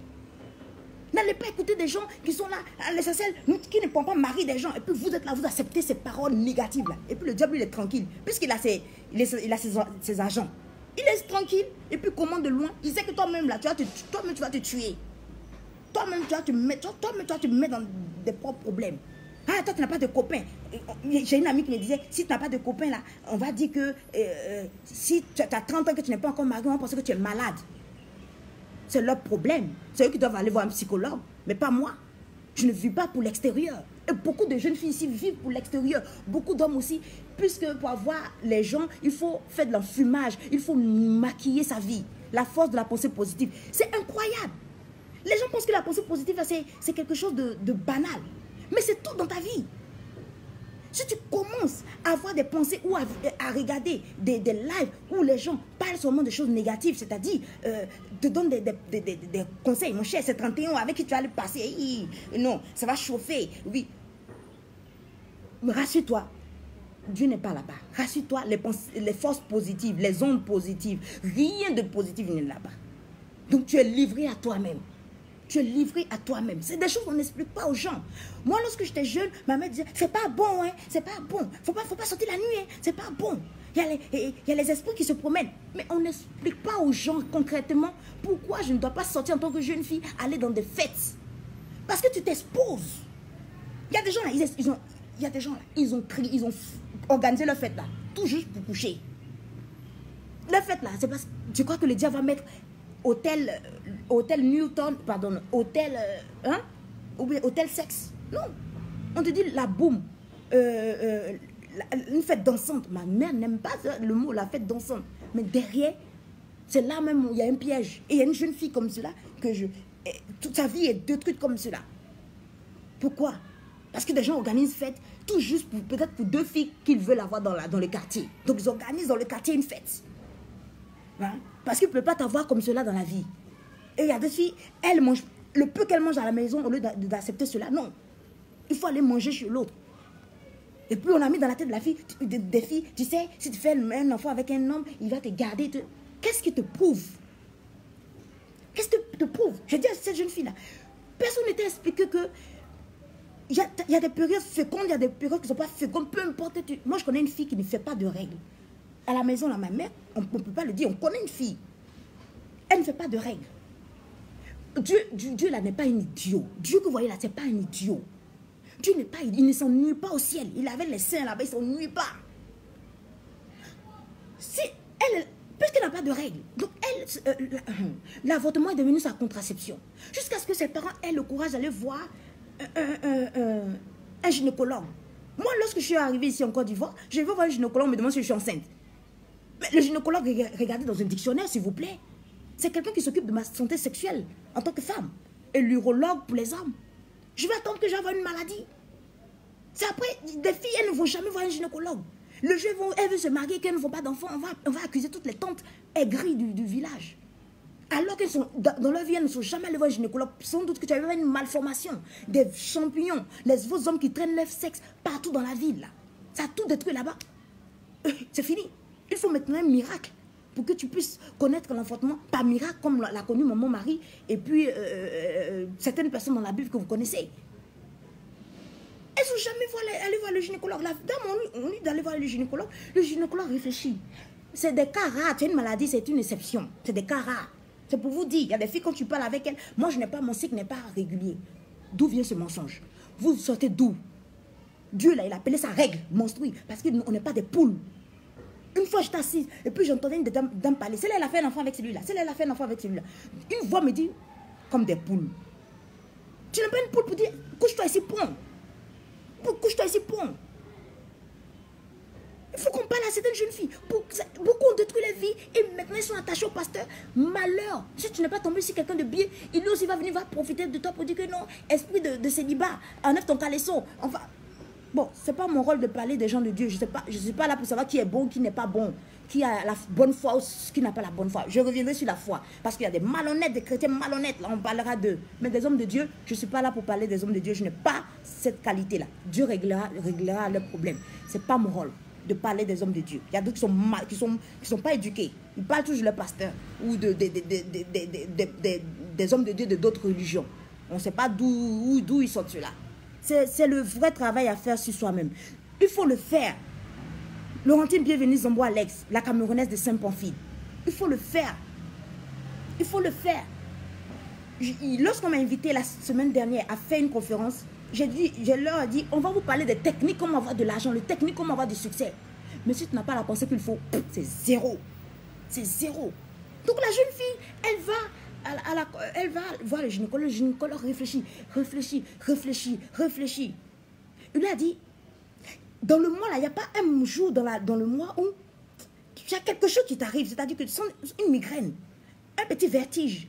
N'allez pas écouter des gens qui sont là, l'essentiel, qui ne prennent pas mari des gens. Et puis vous êtes là, vous acceptez ces paroles négatives là. Et puis le diable, il est tranquille. Puisqu'il a ses agents. Il est tranquille. Et puis commande de loin. Il sait que toi-même là, tu vas te tuer. Toi-même, tu vas te mettre dans des propres problèmes. Ah, toi, tu n'as pas de copain. J'ai une amie qui me disait, si tu n'as pas de copain là, on va dire que si tu as 30 ans que tu n'es pas encore marié, on va penser que tu es malade. C'est leur problème. C'est eux qui doivent aller voir un psychologue, mais pas moi. Je ne vis pas pour l'extérieur. Et beaucoup de jeunes filles ici vivent pour l'extérieur. Beaucoup d'hommes aussi, puisque pour avoir les gens, il faut faire de l'enfumage, il faut maquiller sa vie. La force de la pensée positive. C'est incroyable. Les gens pensent que la pensée positive, c'est quelque chose de banal. Mais c'est tout dans ta vie. Si tu commences à avoir des pensées ou à regarder des lives où les gens parlent seulement de choses négatives, c'est-à-dire te donnent des conseils, mon cher, c'est 31 avec qui tu vas le passer. Non, ça va chauffer. Oui. Mais rassure-toi, Dieu n'est pas là-bas. Rassure-toi, les forces positives, les ondes positives, rien de positif n'est là-bas. Donc tu es livré à toi-même. Tu es livré à toi-même. C'est des choses qu'on n'explique pas aux gens. Moi, lorsque j'étais jeune, ma mère disait, c'est pas bon, hein, c'est pas bon. Faut pas sortir la nuit, hein, c'est pas bon. Il y a les esprits qui se promènent. Mais on n'explique pas aux gens concrètement pourquoi je ne dois pas sortir en tant que jeune fille, aller dans des fêtes. Parce que tu t'exposes. Il y a des gens là, ils ont organisé leur fête là, tout juste pour coucher. Leur fête là, c'est parce que tu crois que le diable va mettre hôtel Newton, pardon, hôtel sexe. Non. On te dit la boum. Une fête dansante. Ma mère n'aime pas le mot, la fête dansante. Mais derrière, c'est là même où il y a un piège. Et il y a une jeune fille comme cela, toute sa vie est détruite comme cela. Pourquoi? Parce que des gens organisent fête, tout juste peut-être pour 2 filles qu'ils veulent avoir dans le quartier. Donc ils organisent dans le quartier une fête. Hein? Parce qu'ils ne peuvent pas t'avoir comme cela dans la vie. Et il y a des filles, elles mangent, le peu qu'elles mangent à la maison, au lieu d'accepter cela, non. Il faut aller manger chez l'autre. Et puis on a mis dans la tête de la fille, des filles, tu sais, si tu fais un enfant avec un homme, il va te garder. Qu'est-ce qui te prouve? Qu'est-ce qui te prouve? Je dis à cette jeune fille-là, personne ne t'a expliqué que il y a des périodes fécondes, il y a des périodes qui ne sont pas fécondes, peu importe. Moi, je connais une fille qui ne fait pas de règles. À la maison, là, ma mère, on ne peut pas le dire, on connaît une fille. Elle ne fait pas de règles. Dieu là, n'est pas un idiot. Dieu que vous voyez là, ce n'est pas un idiot. Dieu n'est pas, il ne s'ennuie pas au ciel. Il avait les seins là-bas, il ne s'ennuie pas. Si elle, puisqu'elle n'a pas de règles, donc l'avortement est devenu sa contraception. Jusqu'à ce que ses parents aient le courage d'aller voir un gynécologue. Moi, lorsque je suis arrivée ici en Côte d'Ivoire, je vais voir un gynécologue, on me demande si je suis enceinte. Mais le gynécologue, regardez dans un dictionnaire, s'il vous plaît. C'est quelqu'un qui s'occupe de ma santé sexuelle en tant que femme. Et l'urologue pour les hommes. Je vais attendre que j'aie une maladie. C'est après, des filles, elles ne vont jamais voir un gynécologue. Le jour où elles veulent se marier, qu'elles ne font pas d'enfants, on va accuser toutes les tantes aigries du village. Alors qu'elles sont, dans leur vie, elles ne sont jamais allées voir un gynécologue. Sans doute que tu avais une malformation, des champignons, vos hommes qui traînent leur sexe partout dans la ville. Là. Ça a tout détruit là-bas. C'est fini. Il faut maintenant un miracle pour que tu puisses connaître l'enfantement par miracle, comme l'a connu mon mari et puis certaines personnes dans la Bible que vous connaissez. Elles n'ont jamais allé voir le gynécologue. La dame, on dit d'aller voir le gynécologue. Le gynécologue réfléchit. C'est des cas rares. Tu as une maladie, c'est une exception. C'est des cas rares. C'est pour vous dire, il y a des filles, quand tu parles avec elles, moi, mon cycle n'est pas régulier. D'où vient ce mensonge? Vous sortez d'où? Dieu, là, il appelait ça règle monstrueuse, parce qu'on n'est pas des poules. Une fois, j'étais assise, et puis j'entendais une dame parler. Celle-là, elle a fait un enfant avec celui-là. Celle-là, elle a fait un enfant avec celui-là. Une voix me dit, comme des poules. Tu n'es pas une poule pour dire, couche-toi ici, point. Couche-toi ici, point. Il faut qu'on parle à certaines jeunes filles. Beaucoup ont détruit leur vie et maintenant ils sont attachés au pasteur. Malheur. Si tu n'es pas tombé sur quelqu'un de bien, il aussi va venir, va profiter de toi pour dire que non, esprit de célibat, enlève ton caleçon. Enfin, bon, c'est pas mon rôle de parler des gens de Dieu. Je ne suis pas là pour savoir qui est bon, qui n'est pas bon, qui a la bonne foi ou qui n'a pas la bonne foi. Je reviendrai sur la foi. Parce qu'il y a des malhonnêtes, des chrétiens malhonnêtes. Là, on parlera d'eux. Mais des hommes de Dieu, je ne suis pas là pour parler des hommes de Dieu. Je n'ai pas cette qualité-là. Dieu réglera leurs problèmes. Ce n'est pas mon rôle de parler des hommes de Dieu. Il y a d'autres qui sont pas éduqués. Ils parlent toujours le pasteur ou des hommes de Dieu de d'autres religions. On ne sait pas d'où ils sortent cela. C'est le vrai travail à faire sur soi-même. Il faut le faire. Laurentine Bienvenue Zombo Alex, la Camerounaise de Saint-Pamphile. Il faut le faire. Il faut le faire. Lorsqu'on m'a invité la semaine dernière à faire une conférence, je leur ai dit, on va vous parler des techniques, comment avoir de l'argent, les techniques, comment avoir du succès. Mais si tu n'as pas la pensée qu'il faut, c'est zéro. C'est zéro. Donc la jeune fille, elle va voir le gynécologue réfléchit. Il lui a dit, dans le mois là, il n'y a pas un jour dans le mois où il y a quelque chose qui t'arrive, c'est-à-dire que tu sens une migraine, un petit vertige,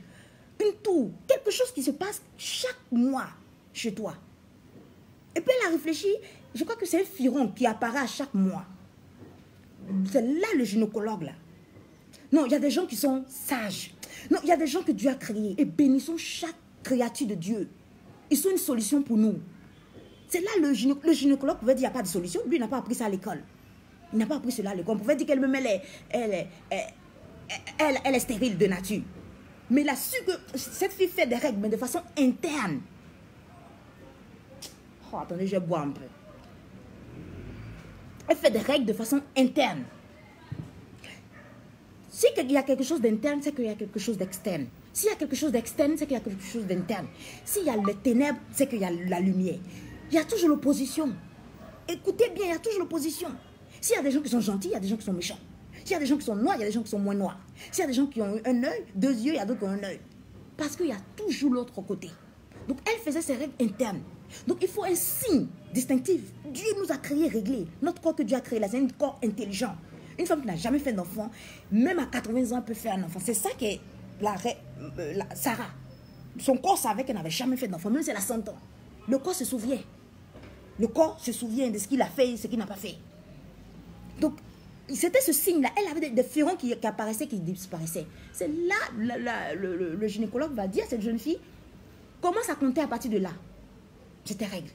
une toux, quelque chose qui se passe chaque mois chez toi. Et puis elle a réfléchi, je crois que c'est un furon qui apparaît à chaque mois. C'est là le gynécologue là. Non, il y a des gens qui sont sages. Non, il y a des gens que Dieu a créés. Et bénissons chaque créature de Dieu. Ils sont une solution pour nous. C'est là le gynécologue pouvait dire qu'il n'y a pas de solution. Lui, il n'a pas appris ça à l'école. Il n'a pas appris cela à l'école. On pouvait dire elle est stérile de nature. Mais il a su que cette fille fait des règles, mais de façon interne. Oh, attendez, je bois un peu. Elle fait des règles de façon interne. Si il y a quelque chose d'interne, c'est qu'il y a quelque chose d'externe. S'il y a quelque chose d'externe, c'est qu'il y a quelque chose d'interne. S'il y a les ténèbres, c'est qu'il y a la lumière. Il y a toujours l'opposition. Écoutez bien, il y a toujours l'opposition. S'il y a des gens qui sont gentils, il y a des gens qui sont méchants. S'il y a des gens qui sont noirs, il y a des gens qui sont moins noirs. S'il y a des gens qui ont un œil, 2 yeux, il y a d'autres qui ont un œil. Parce qu'il y a toujours l'autre côté. Donc elle faisait ses règles internes. Donc il faut un signe distinctif. Dieu nous a créés réglés. Notre corps que Dieu a créé là, c'est un corps intelligent. Une femme qui n'a jamais fait d'enfant, même à 80 ans, elle peut faire un enfant. C'est ça que Sarah, son corps savait qu'elle n'avait jamais fait d'enfant, même si elle a 100 ans. Le corps se souvient. Le corps se souvient de ce qu'il a fait et ce qu'il n'a pas fait. Donc, c'était ce signe-là. Elle avait des furons qui apparaissaient, qui disparaissaient. C'est là, le gynécologue va dire à cette jeune fille, commence à compter à partir de là. C'est tes règles.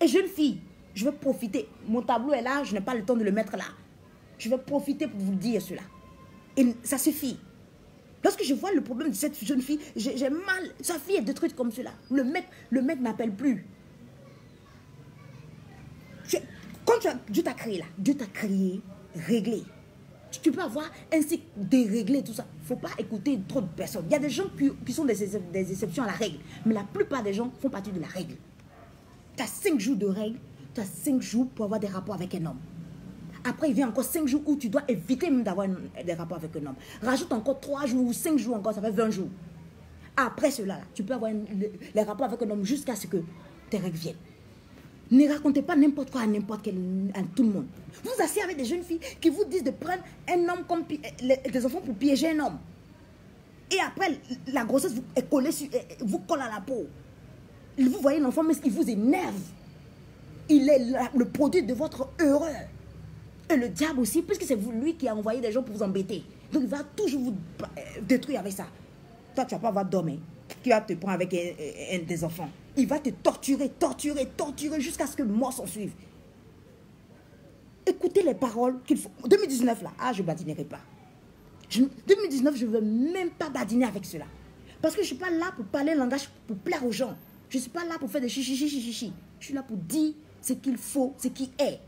Et jeune fille, je vais profiter. Mon tableau est là, je n'ai pas le temps de le mettre là. Je vais profiter pour vous dire cela. Et ça suffit. Lorsque je vois le problème de cette jeune fille, j'ai mal. Sa fille est détruite comme cela. Le mec n'appelle plus. Quand Dieu t'a créé là, Dieu t'a créé réglé. Tu peux avoir un cycle déréglé, tout ça. Il ne faut pas écouter trop de personnes. Il y a des gens qui sont des exceptions à la règle. Mais la plupart des gens font partie de la règle. Tu as 5 jours de règle, tu as 5 jours pour avoir des rapports avec un homme. Après, il vient encore 5 jours où tu dois éviter même d'avoir des rapports avec un homme. Rajoute encore 3 jours ou 5 jours encore, ça fait 20 jours. Après cela, tu peux avoir les rapports avec un homme jusqu'à ce que tes règles viennent. Ne racontez pas n'importe quoi à tout le monde. Vous asseyez avec des jeunes filles qui vous disent de prendre un homme comme des enfants pour piéger un homme. Et après, la grossesse vous colle à la peau. Vous voyez l'enfant, mais il vous énerve. Il est le produit de votre erreur. Et le diable aussi, puisque c'est lui qui a envoyé des gens pour vous embêter. Donc il va toujours vous détruire avec ça. Toi, tu ne vas pas avoir d'homme qui va te prendre avec des enfants. Il va te torturer jusqu'à ce que le mort s'en suive. Écoutez les paroles qu'il faut. 2019 là, je ne badinerai pas. 2019, je ne veux même pas badiner avec cela. Parce que je ne suis pas là pour parler le langage pour plaire aux gens. Je ne suis pas là pour faire des chichi. Je suis là pour dire ce qu'il faut, ce qui est.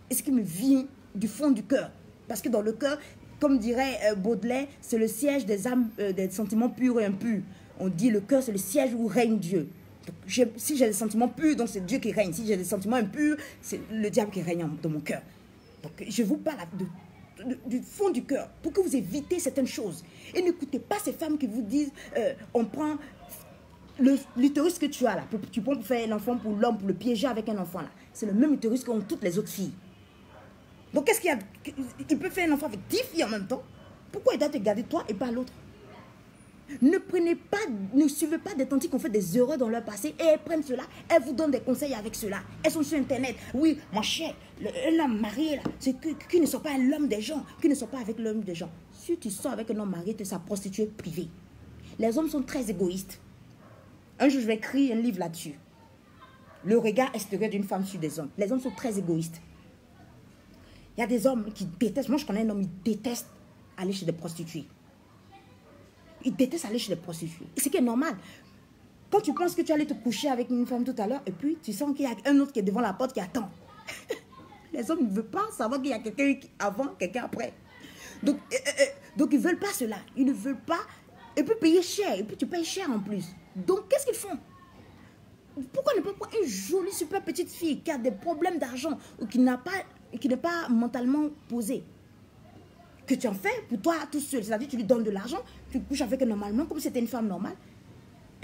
Et ce qui me vient du fond du cœur. Parce que dans le cœur, comme dirait Baudelaire, c'est le siège des âmes, des sentiments purs et impurs. On dit le cœur, c'est le siège où règne Dieu. Donc, si j'ai des sentiments purs, donc c'est Dieu qui règne. Si j'ai des sentiments impurs, c'est le diable qui règne dans mon cœur. Donc je vous parle du fond du cœur pour que vous évitez certaines choses. Et n'écoutez pas ces femmes qui vous disent on prend l'utérus que tu as là, tu prends pour faire un enfant pour l'homme, pour le piéger avec un enfant là. C'est le même utérus qu'ont toutes les autres filles. Donc qu'est-ce qu'il y a? Il peut faire un enfant avec 10 filles en même temps. Pourquoi il doit te garder toi et pas l'autre? Ne suivez pas des tantes qui ont fait des erreurs dans leur passé et elles prennent cela, elles vous donnent des conseils avec cela. Elles sont sur internet. Oui, mon cher, l'homme marié là, c'est qui ne soit pas l'homme des gens, qui ne soit pas avec l'homme des gens. Si tu sors avec un homme marié, tu es sa prostituée privée. Les hommes sont très égoïstes. Un jour, je vais écrire un livre là-dessus. Le regard extérieur d'une femme sur des hommes. Les hommes sont très égoïstes. Il y a des hommes qui détestent. Moi, je connais un homme, il déteste aller chez des prostituées. Il déteste aller chez des prostituées. Et ce qui est normal. Quand tu penses que tu allais te coucher avec une femme tout à l'heure, et puis tu sens qu'il y a un autre qui est devant la porte qui attend. Les hommes ne veulent pas savoir qu'il y a quelqu'un avant, quelqu'un après. Donc ils ne veulent pas cela. Ils ne veulent pas. Et puis payer cher. Et puis tu payes cher en plus. Donc qu'est-ce qu'ils font? Pourquoi ne pas prendre une jolie, super petite fille qui a des problèmes d'argent ou qui n'est pas mentalement posée? Que tu en fais pour toi tout seul. C'est-à-dire tu lui donnes de l'argent, tu couches avec elle normalement, comme si c'était une femme normale.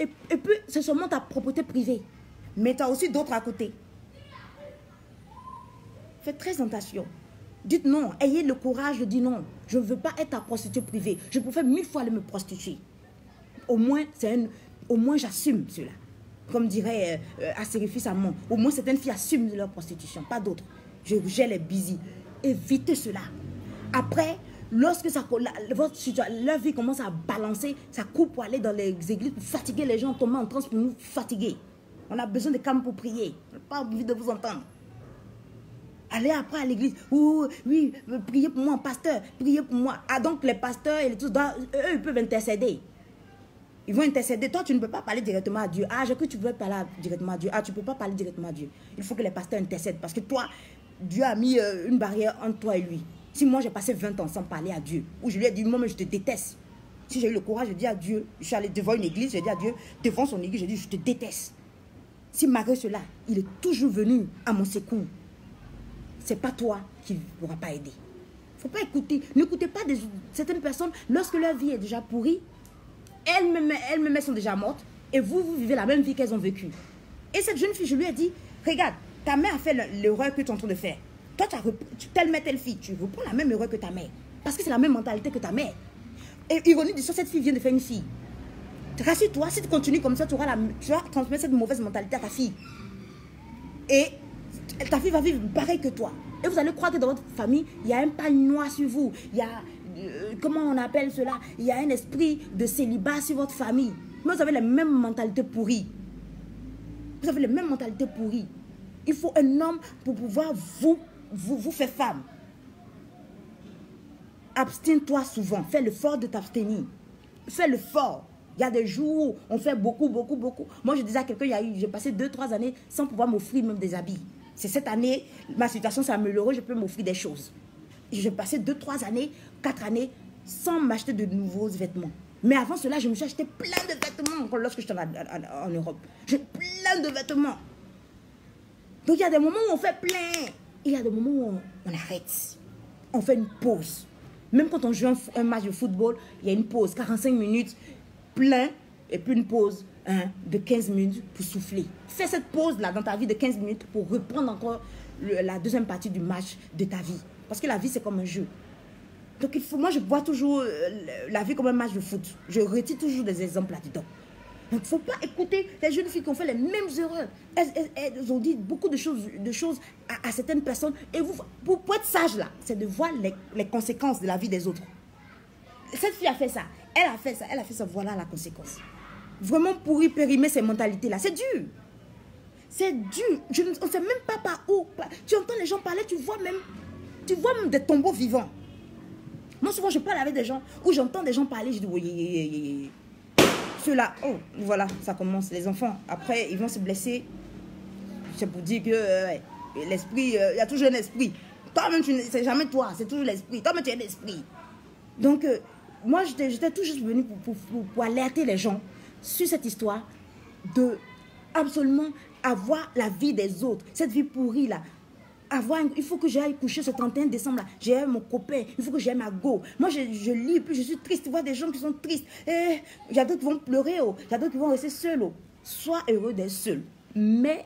Et puis c'est seulement ta propreté privée. Mais tu as aussi d'autres à côté. Faites très attention. Dites non. Ayez le courage de dire non. Je ne veux pas être ta prostituée privée. Je préfère 1000 fois aller me prostituer. Au moins j'assume cela. Comme dirait Asserifis Amon. Au moins certaines filles assument leur prostitution, pas d'autres. J'ai les busy. Évitez cela. Après, lorsque leur vie commence à balancer, ça coupe pour aller dans les églises pour fatiguer les gens, tomber en transe pour nous fatiguer. On a besoin de calme pour prier. On n'a pas envie de vous entendre. Allez après à l'église. Oui, priez pour moi, pasteur. Priez pour moi. Ah, donc les pasteurs et tout, eux, ils peuvent intercéder. Ils vont intercéder. Toi, tu ne peux pas parler directement à Dieu. Ah, j'ai cru que tu veux parler directement à Dieu. Ah, tu ne peux pas parler directement à Dieu. Il faut que les pasteurs intercèdent. Parce que toi, Dieu a mis une barrière entre toi et lui. Si moi, j'ai passé 20 ans sans parler à Dieu, où je lui ai dit, moi, je te déteste. Si j'ai eu le courage, je dis à Dieu, je suis allé devant une église, j'ai dit à Dieu, devant son église, j'ai dit, je te déteste. Si malgré cela, il est toujours venu à mon secours, c'est pas toi qui ne pourra pas aider. Il ne faut pas écouter. N'écoutez pas certaines personnes, lorsque leur vie est déjà pourrie, elles-mêmes sont déjà mortes, et vous vivez la même vie qu'elles ont vécue. Et cette jeune fille, je lui ai dit, regarde, ta mère a fait l'erreur que tu es en train de faire. Toi, telle mère, telle fille, tu reprends la même erreur que ta mère. Parce que c'est la même mentalité que ta mère. Et ironie du sort, cette fille vient de faire une fille. Rassure-toi, si tu continues comme ça, tu vas transmettre cette mauvaise mentalité à ta fille. Et ta fille va vivre pareil que toi. Et vous allez croire que dans votre famille, il y a un pagne noir sur vous. Il y a, comment on appelle cela? Il y a un esprit de célibat sur votre famille. Mais vous avez les mêmes mentalités pourries. Vous avez les mêmes mentalités pourries. Il faut un homme pour pouvoir vous faire femme. Abstiens-toi souvent. Fais l'effort de t'abstenir. Fais l'effort. Il y a des jours où on fait beaucoup. Moi, je disais à quelqu'un, j'ai passé 2-3 années sans pouvoir m'offrir même des habits. C'est cette année, ma situation s'est améliorée, je peux m'offrir des choses. J'ai passé 2-3 années, 4 années, sans m'acheter de nouveaux vêtements. Mais avant cela, je me suis acheté plein de vêtements lorsque j'étais en Europe. J'ai plein de vêtements. Donc, il y a des moments où on fait plein. Il y a des moments où on arrête. On fait une pause. Même quand on joue un match de football, il y a une pause. 45 minutes, plein, et puis une pause de 15 minutes pour souffler. Fais cette pause-là dans ta vie de 15 minutes pour reprendre encore la deuxième partie du match de ta vie. Parce que la vie, c'est comme un jeu. Donc, moi, je vois toujours la vie comme un match de foot. Je retire toujours des exemples là-dedans. Donc, il ne faut pas écouter les jeunes filles qui ont fait les mêmes erreurs. Elles ont dit beaucoup de choses à certaines personnes. Et vous, pour être sage là, c'est de voir les conséquences de la vie des autres. Cette fille a fait ça. Elle a fait ça. Voilà la conséquence. Vraiment pourri, périmé ces mentalités-là. C'est dur. C'est dur. On ne sait même pas par où. Tu entends les gens parler, tu vois même des tombeaux vivants. Moi, souvent, je parle avec des gens où j'entends des gens parler. Je dis, oui. Ceux-là, oh, voilà, ça commence. Les enfants, après, ils vont se blesser. C'est pour dire que l'esprit, il y a toujours un esprit. Toi-même, c'est jamais toi, c'est toujours l'esprit. Toi-même, tu es l'esprit. Donc, moi, j'étais tout juste venue pour alerter les gens sur cette histoire de absolument avoir la vie des autres. Cette vie pourrie, là. Il faut que j'aille coucher ce 31 décembre là. J'ai mon copain, il faut que j'aille ma go. Moi je lis, puis je suis triste. Tu vois des gens qui sont tristes. Il y a d'autres qui vont pleurer, il y a d'autres qui vont rester seuls. Sois heureux d'être seul. Mais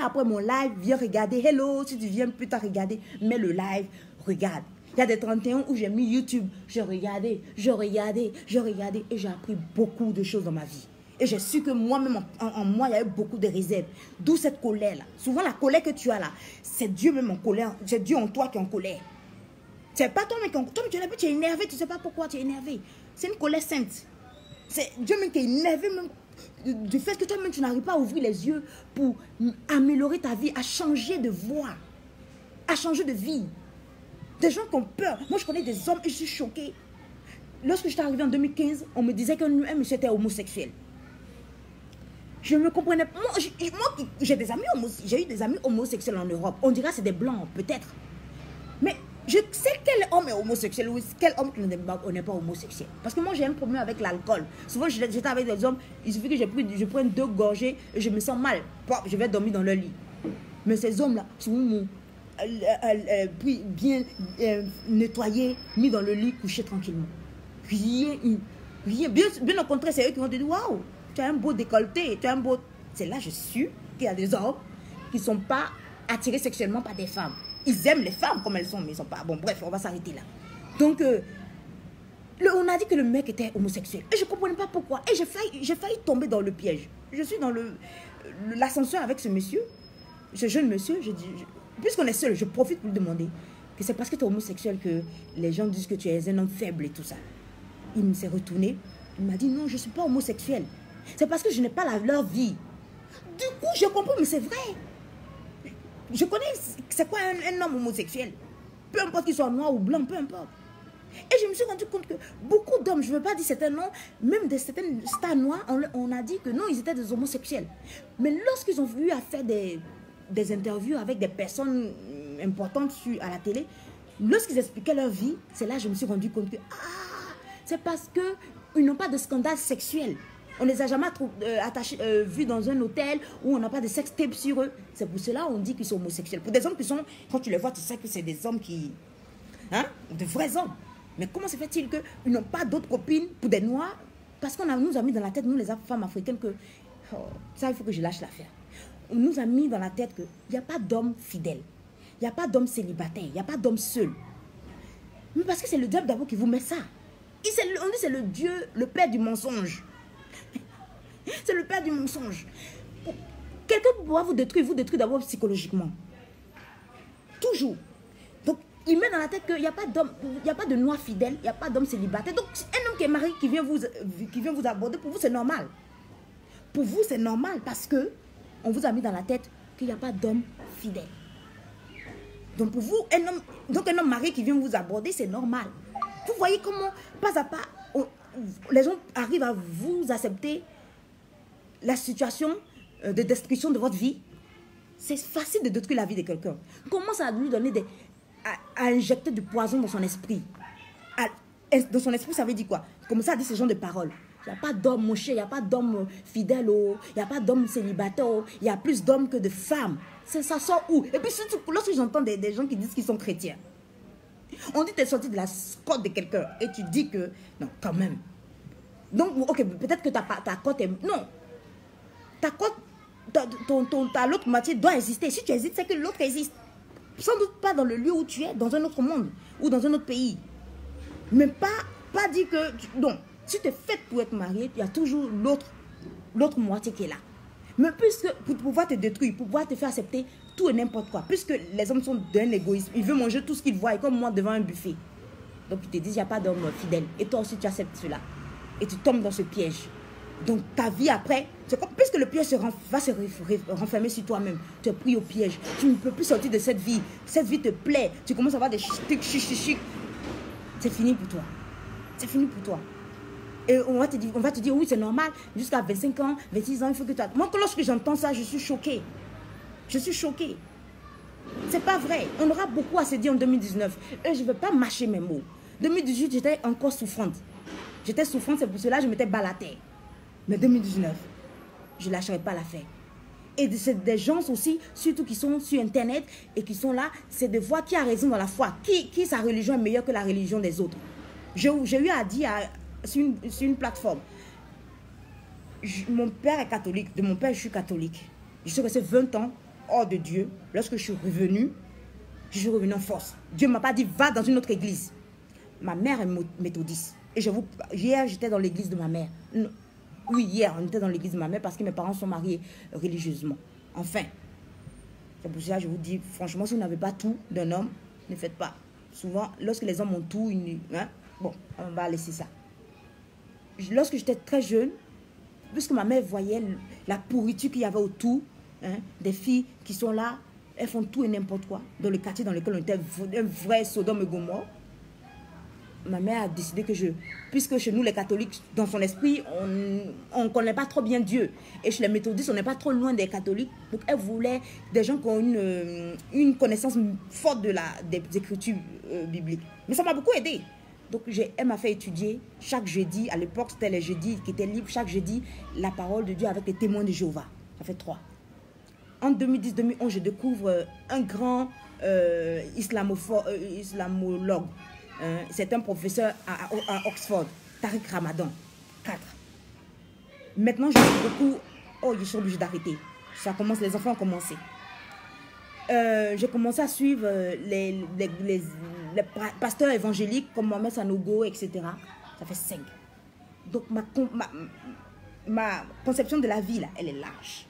après mon live, viens regarder. Hello, si tu viens plus tard regarder, mets le live, regarde. Il y a des 31 où j'ai mis YouTube. Je regardais et j'ai appris beaucoup de choses dans ma vie. Et j'ai su que moi-même, en moi, il y avait beaucoup de réserves. D'où cette colère-là. Souvent, la colère que tu as là, c'est Dieu même en colère. C'est Dieu en toi qui est en colère. C'est pas toi, mais tu es énervé, tu ne sais pas pourquoi tu es énervé. C'est une colère sainte. C'est Dieu même qui est énervé même du fait que toi-même, tu n'arrives pas à ouvrir les yeux pour améliorer ta vie, à changer de voie, à changer de vie. Des gens qui ont peur. Moi, je connais des hommes et je suis choquée. Lorsque j'étais arrivée en 2015, on me disait qu'un monsieur était homosexuel. Je me comprenais. Moi, j'ai des amis j'ai eu des amis homosexuels en Europe. On dirait que c'est des blancs, peut-être. Mais je sais quel homme est homosexuel ou quel homme qui n'est pas homosexuel. Parce que moi, j'ai un problème avec l'alcool. Souvent, j'étais avec des hommes, il suffit que je prenne 2 gorgées et je me sens mal. Je vais dormir dans leur lit. Mais ces hommes-là, souvent, bien nettoyés, mis dans le lit, couchés tranquillement. Rien, bien au contraire, c'est eux qui vont te dire, waouh, tu as un beau décolleté, tu as un beau... C'est là, je suis qu'il y a des hommes qui ne sont pas attirés sexuellement par des femmes. Ils aiment les femmes comme elles sont, mais ils ne sont pas... Bon, bref, on va s'arrêter là. Donc, on a dit que le mec était homosexuel. Et je ne comprenais pas pourquoi. Et j'ai failli tomber dans le piège. Je suis dans l'ascenseur avec ce monsieur, ce jeune monsieur. Je dis, puisqu'on est seul, je profite pour lui demander que c'est parce que tu es homosexuel que les gens disent que tu es un homme faible et tout ça. Il s'est retourné. Il m'a dit, non, je ne suis pas homosexuel. C'est parce que je n'ai pas leur vie. Du coup, je comprends, mais c'est vrai. Je connais, c'est quoi un homme homosexuel. Peu importe qu'il soit noir ou blanc, peu importe. Et je me suis rendu compte que beaucoup d'hommes, je ne veux pas dire certains noms, même certaines stars noirs, on a dit que non, ils étaient des homosexuels. Mais lorsqu'ils ont eu à faire des interviews avec des personnes importantes à la télé, lorsqu'ils expliquaient leur vie, c'est là que je me suis rendu compte que c'est parce qu'ils n'ont pas de scandale sexuel. On ne les a jamais vus dans un hôtel où on n'a pas de sex tape sur eux. C'est pour cela qu'on dit qu'ils sont homosexuels. Pour des hommes qui sont, quand tu les vois, tu sais que c'est des hommes qui... Hein, de vrais hommes. Mais comment se fait-il qu'ils n'ont pas d'autres copines pour des noirs? Parce qu'on nous a mis dans la tête, nous les femmes africaines, que... ça, il faut que je lâche l'affaire. On nous a mis dans la tête qu'il n'y a pas d'homme fidèle. Il n'y a pas d'homme célibataire. Il n'y a pas d'homme seul. Mais parce que c'est le diable d'abord qui vous met ça. On dit c'est le Dieu, le père du mensonge. C'est le père du mensonge. Quelqu'un pour pouvoir vous détruire d'abord psychologiquement. Toujours. Donc, il met dans la tête qu'il n'y a pas d'homme, il n'y a pas de noir fidèle, il n'y a pas d'homme célibataire. Donc, un homme qui est marié, qui vient vous aborder, pour vous, c'est normal. Pour vous, c'est normal parce que on vous a mis dans la tête qu'il n'y a pas d'homme fidèle. Donc, pour vous, un homme marié qui vient vous aborder, c'est normal. Vous voyez comment, pas à pas, les gens arrivent à vous accepter la situation de destruction de votre vie. C'est facile de détruire la vie de quelqu'un. Commence à lui donner à injecter du poison dans son esprit. Dans son esprit, ça veut dire quoi? Commencer à dire ce genre de paroles. Il n'y a pas d'homme, mon cher, il n'y a pas d'homme fidèle, il n'y a pas d'homme célibataire, il y a plus d'hommes que de femmes. Ça sort où? Et puis surtout, lorsque j'entends des gens qui disent qu'ils sont chrétiens, on dit que tu es sorti de la côte de quelqu'un et tu dis que, non, quand même. Donc, ok, peut-être que ta côte est... Non. Ta côte, l'autre moitié doit exister. Si tu hésites, c'est que l'autre existe. Sans doute pas dans le lieu où tu es, dans un autre monde ou dans un autre pays. Mais pas dire que... Non, si tu es faite pour être mariée, il y a toujours l'autre moitié qui est là. Mais puisque pour pouvoir te détruire, pour pouvoir te faire accepter tout et n'importe quoi, puisque les hommes sont d'un égoïsme, ils veulent manger tout ce qu'ils voient, comme moi devant un buffet. Donc ils te disent, il n'y a pas d'homme fidèle. Et toi aussi, tu acceptes cela. Et tu tombes dans ce piège. Donc ta vie après, c'est comme, puisque le piège va se renfermer sur toi-même, tu es pris au piège. Tu ne peux plus sortir de cette vie. Cette vie te plaît. Tu commences à avoir des trucs chic. C'est fini pour toi. C'est fini pour toi. Et on va te dire, oui, c'est normal, jusqu'à 25 ans, 26 ans, il faut que tu... Moi, lorsque j'entends ça, je suis choquée. Je suis choquée. C'est pas vrai. On aura beaucoup à se dire en 2019. Et je ne vais pas mâcher mes mots. 2018, j'étais encore souffrante. J'étais souffrante, c'est pour cela que je m'étais baladée. Mais 2019, je ne lâcherai pas l'affaire. Et c'est des gens aussi, surtout qui sont sur Internet et qui sont là, c'est de voir qui a raison dans la foi. Qui sa religion est meilleure que la religion des autres. J'ai eu à dire sur une plateforme, mon père est catholique, de mon père je suis catholique. Je suis restée 20 ans hors de Dieu. Lorsque je suis revenue en force. Dieu ne m'a pas dit va dans une autre église. Ma mère est méthodiste. Et hier j'étais dans l'église de ma mère. Non, oui, hier on était dans l'église de ma mère parce que mes parents sont mariés religieusement. Enfin, c'est pour ça que je vous dis, franchement, si vous n'avez pas tout d'un homme, ne faites pas. Souvent, lorsque les hommes ont tout, bon, on va laisser ça. Lorsque j'étais très jeune, puisque ma mère voyait la pourriture qu'il y avait autour, des filles qui sont là, elles font tout et n'importe quoi, dans le quartier dans lequel on était, un vrai Sodome et Gomorrhe. ma mère a décidé que puisque chez nous les catholiques, dans son esprit, on ne connaît pas trop bien Dieu. Et chez les méthodistes, on n'est pas trop loin des catholiques. Donc elle voulait des gens qui ont une connaissance forte des écritures bibliques. Mais ça m'a beaucoup aidé. Donc elle m'a fait étudier chaque jeudi, à l'époque c'était les jeudis qui étaient libres, chaque jeudi, la parole de Dieu avec les témoins de Jéhovah. Ça fait 3. En 2010-2011, je découvre un grand islamologue. C'est un professeur à Oxford, Tariq Ramadan. 4. Maintenant, je suis beaucoup... Oh, je suis obligée d'arrêter. Ça commence, les enfants ont commencé. J'ai commencé à suivre les pasteurs évangéliques comme Mohamed Sanogo, etc. Ça fait 5. Donc, ma conception de la vie, là, elle est large.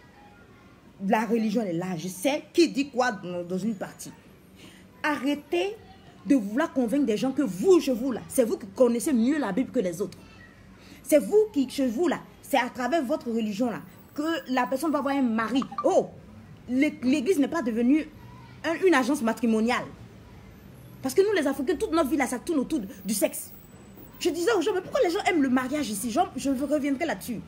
La religion, elle est large. Je sais qui dit quoi dans une partie. Arrêtez de vouloir convaincre des gens que vous, chez vous, là, c'est vous qui connaissez mieux la Bible que les autres. C'est vous qui, chez vous, là, c'est à travers votre religion, là, que la personne va avoir un mari. Oh, l'église n'est pas devenue une agence matrimoniale. Parce que nous, les Africains, toute notre vie, là, ça tourne autour du sexe. Je disais aux gens, mais pourquoi les gens aiment le mariage ici? Je reviendrai là-dessus.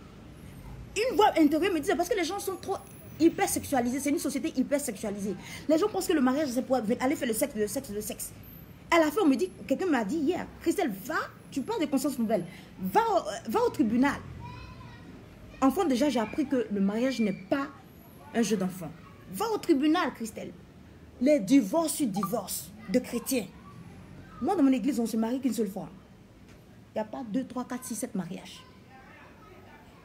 Une voix intérieure me disait, parce que les gens sont trop hyper sexualisés. C'est une société hyper sexualisée. Les gens pensent que le mariage, c'est pour aller faire le sexe. À la fin, quelqu'un m'a dit hier, Christelle, tu parles de conscience nouvelle, va au tribunal. Enfant, déjà, j'ai appris que le mariage n'est pas un jeu d'enfant. Va au tribunal, Christelle. Les divorces sur divorces de chrétiens. Moi, dans mon église, on se marie qu'une seule fois. Il n'y a pas 2, 3, 4, 6, 7 mariages.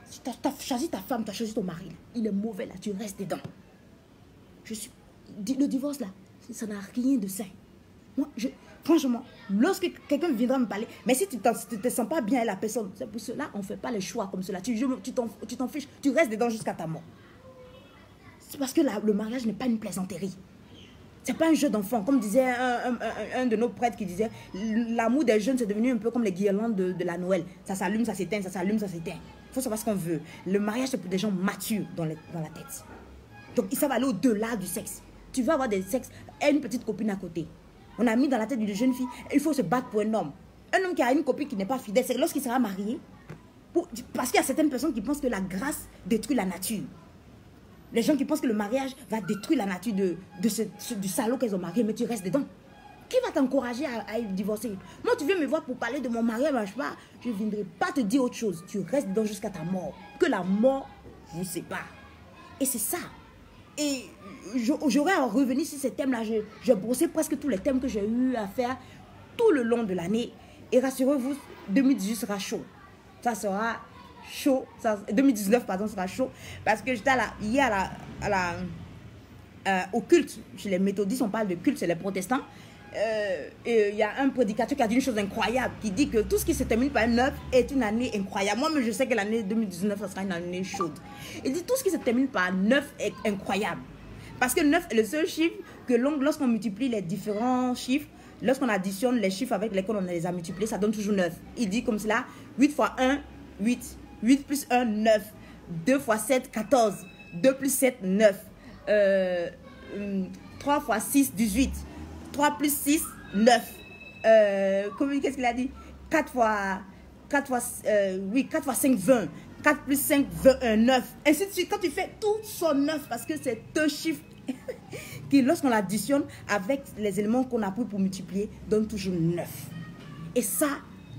Si tu as choisi ta femme, tu as choisi ton mari. Il est mauvais là, tu restes dedans. Le divorce là, ça n'a rien de sain. Moi, franchement, lorsque quelqu'un viendra me parler, mais si tu ne te sens pas bien avec la personne, c'est pour cela on ne fait pas les choix comme cela. Tu t'en fiches, tu restes dedans jusqu'à ta mort. C'est parce que le mariage n'est pas une plaisanterie. C'est pas un jeu d'enfant. Comme disait un de nos prêtres qui disait, l'amour des jeunes c'est devenu un peu comme les guirlandes de la Noël. Ça s'allume, ça s'éteint, ça s'allume, ça s'éteint. Il faut savoir ce qu'on veut. Le mariage c'est pour des gens matures dans la tête. Donc ils savent aller au-delà du sexe. Tu veux avoir des sexes et une petite copine à côté. On a mis dans la tête d'une jeune fille, il faut se battre pour un homme. Un homme qui a une copine qui n'est pas fidèle, c'est lorsqu'il sera marié. Parce qu'il y a certaines personnes qui pensent que la grâce détruit la nature. Les gens qui pensent que le mariage va détruire la nature du salaud qu'elles ont marié, mais tu restes dedans. Qui va t'encourager à divorcer? Moi, tu viens me voir pour parler de mon mariage, je ne viendrai pas te dire autre chose. Tu restes dedans jusqu'à ta mort. Que la mort vous sépare. Et c'est ça. Et j'aurais à revenir sur ces thèmes-là. J'ai brossé presque tous les thèmes que j'ai eu à faire tout le long de l'année. Et rassurez-vous, 2018 sera chaud. Ça sera chaud. 2019, pardon, sera chaud. Parce que j'étais hier au culte. Chez les méthodistes, on parle de culte, c'est les protestants. Et il y a un prédicateur qui a dit une chose incroyable, qui dit que tout ce qui se termine par un 9 est une année incroyable. Moi-même, je sais que l'année 2019, ça sera une année chaude. Il dit tout ce qui se termine par 9 est incroyable. Parce que 9 est le seul chiffre que lorsqu'on multiplie les différents chiffres, lorsqu'on additionne les chiffres avec lesquels on les a multipliés, ça donne toujours 9. Il dit comme cela, 8 fois 1, 8. 8 plus 1, 9. 2 fois 7, 14. 2 plus 7, 9. 3 fois 6, 18. 3 plus 6, 9. Qu'est-ce qu'il a dit? 4 fois 5, 20. 4 plus 5, 21, 9. Ainsi de suite. Quand tu fais tout son 9, parce que c'est un chiffre qui, lorsqu'on l'additionne avec les éléments qu'on a pris pour multiplier, donne toujours 9. Et ça,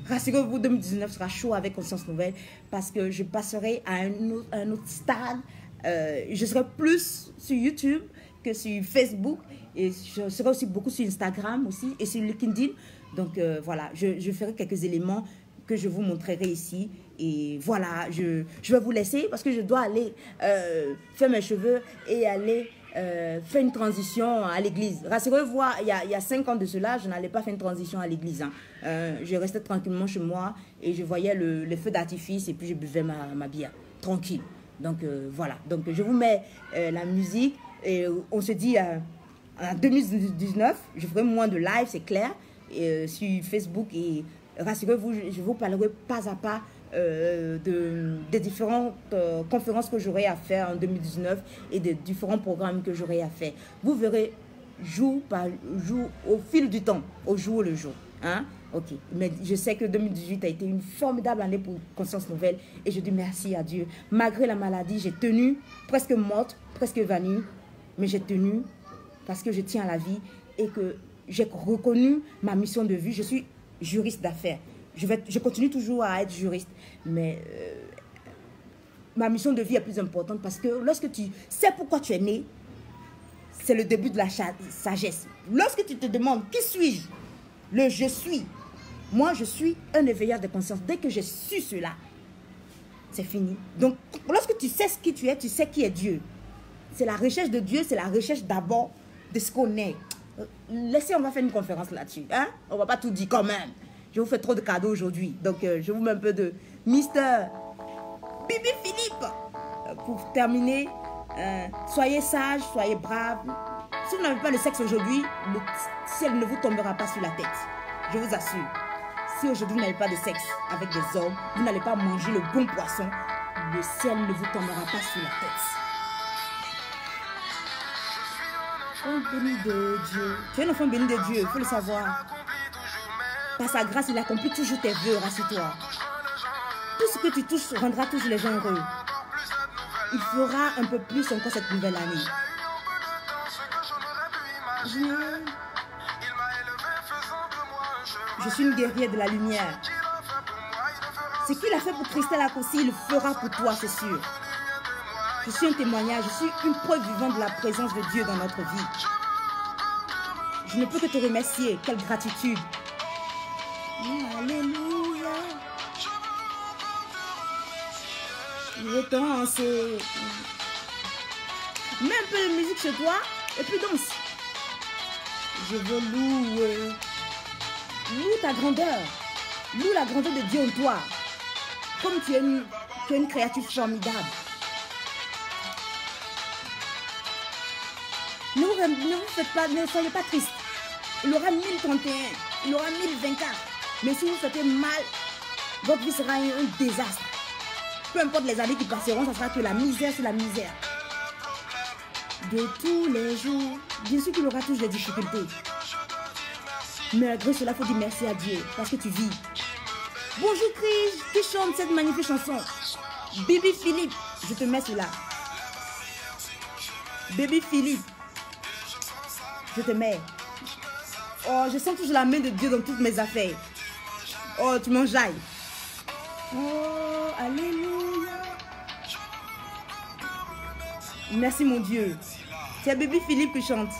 rassurez-vous, 2019 sera chaud avec Conscience Nouvelle parce que je passerai à un autre stade. Je serai plus sur YouTube que sur Facebook et je serai aussi beaucoup sur Instagram aussi et sur LinkedIn. Donc voilà, je ferai quelques éléments que je vous montrerai ici. Et voilà, je vais vous laisser parce que je dois aller faire mes cheveux et aller faire une transition à l'église. Rassurez-vous, il y a 5 ans de cela, je n'allais pas faire une transition à l'église. Hein. Je restais tranquillement chez moi et je voyais le feu d'artifice et puis je buvais ma bière, tranquille. Donc voilà, donc je vous mets la musique et on se dit en 2019, je ferai moins de live, c'est clair, sur Facebook et rassurez-vous, je vous parlerai pas à pas des différentes conférences que j'aurai à faire en 2019 et des différents programmes que j'aurai à faire. Vous verrez, jour par jour, au fil du temps, au jour le jour. Hein? Ok, mais je sais que 2018 a été une formidable année pour Conscience Nouvelle et je dis merci à Dieu. Malgré la maladie, j'ai tenu, presque morte, presque évanouie, mais j'ai tenu parce que je tiens à la vie et que j'ai reconnu ma mission de vie. Je suis juriste d'affaires. Je continue toujours à être juriste, mais ma mission de vie est plus importante parce que lorsque tu sais pourquoi tu es né, c'est le début de la sagesse. Lorsque tu te demandes qui suis-je, le je suis. Moi, je suis un éveilleur de conscience. Dès que j'ai su cela, c'est fini. Donc, lorsque tu sais qui tu es, tu sais qui est Dieu. C'est la recherche de Dieu, c'est la recherche d'abord de ce qu'on est. Laissez, on va faire une conférence là-dessus. Hein? On ne va pas tout dire quand même. Je vous fais trop de cadeaux aujourd'hui. Donc, je vous mets un peu de Mister Bibi Philippe. Pour terminer, soyez sages, soyez braves. Si vous n'avez pas de sexe aujourd'hui, le ciel ne vous tombera pas sur la tête. Je vous assure. Si aujourd'hui vous n'avez pas de sexe avec des hommes, vous n'allez pas manger le bon poisson, le ciel ne vous tombera pas sur la tête. Enfant béni de Dieu. Tu es un enfant béni de Dieu, il faut le savoir. Par sa grâce, il accomplit toujours tes vœux, rassure-toi. Tout ce que tu touches rendra toujours les gens heureux. Il fera un peu plus encore cette nouvelle année. Je suis une guerrière de la lumière. Ce qu'il a fait pour Christelle Akossi, il le fera pour toi, c'est sûr. Je suis un témoignage, je suis une preuve vivante de la présence de Dieu dans notre vie. Je ne peux que te remercier. Quelle gratitude. Alléluia. Je veux danser. Mets un peu de musique chez toi et puis danse. Je veux louer. Loue ta grandeur. Loue la grandeur de Dieu en toi. Comme tu es une créature formidable. Ne vous faites pas, ne soyez pas triste. Il aura 1031, il aura 1024. Mais si vous faites mal, votre vie sera un désastre. Peu importe les années qui passeront, ça sera que la misère sur la misère. De tous les jours, bien sûr qu'il aura toujours des difficultés. Mais malgré cela, il faut dire merci à Dieu parce que tu vis. Bonjour Chris, qui chante cette magnifique chanson. Bibi Philippe, je te mets cela. Bibi Philippe, je te mets. Oh, je sens toujours la main de Dieu dans toutes mes affaires. Oh, tu m'enjailles. Oh, alléluia. Merci mon Dieu. C'est Bibi Philippe qui chante.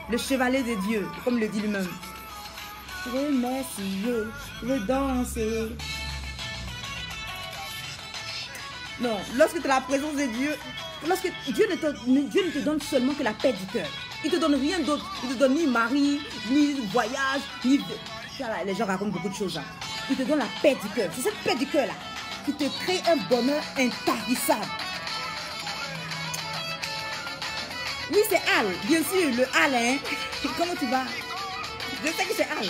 Le chevalier de Dieu, comme le dit lui-même. Remercier, redanser. Non, lorsque tu as la présence de Dieu, lorsque Dieu ne te donne seulement que la paix du cœur. Il ne te donne rien d'autre. Il ne te donne ni mari, ni voyage, ni... Les gens racontent beaucoup de choses. Hein. Il te donne la paix du cœur. C'est cette paix du cœur-là qui te crée un bonheur intarissable. Oui, c'est Al. Bien sûr, le Al, hein. Comment tu vas? Je sais que c'est Al.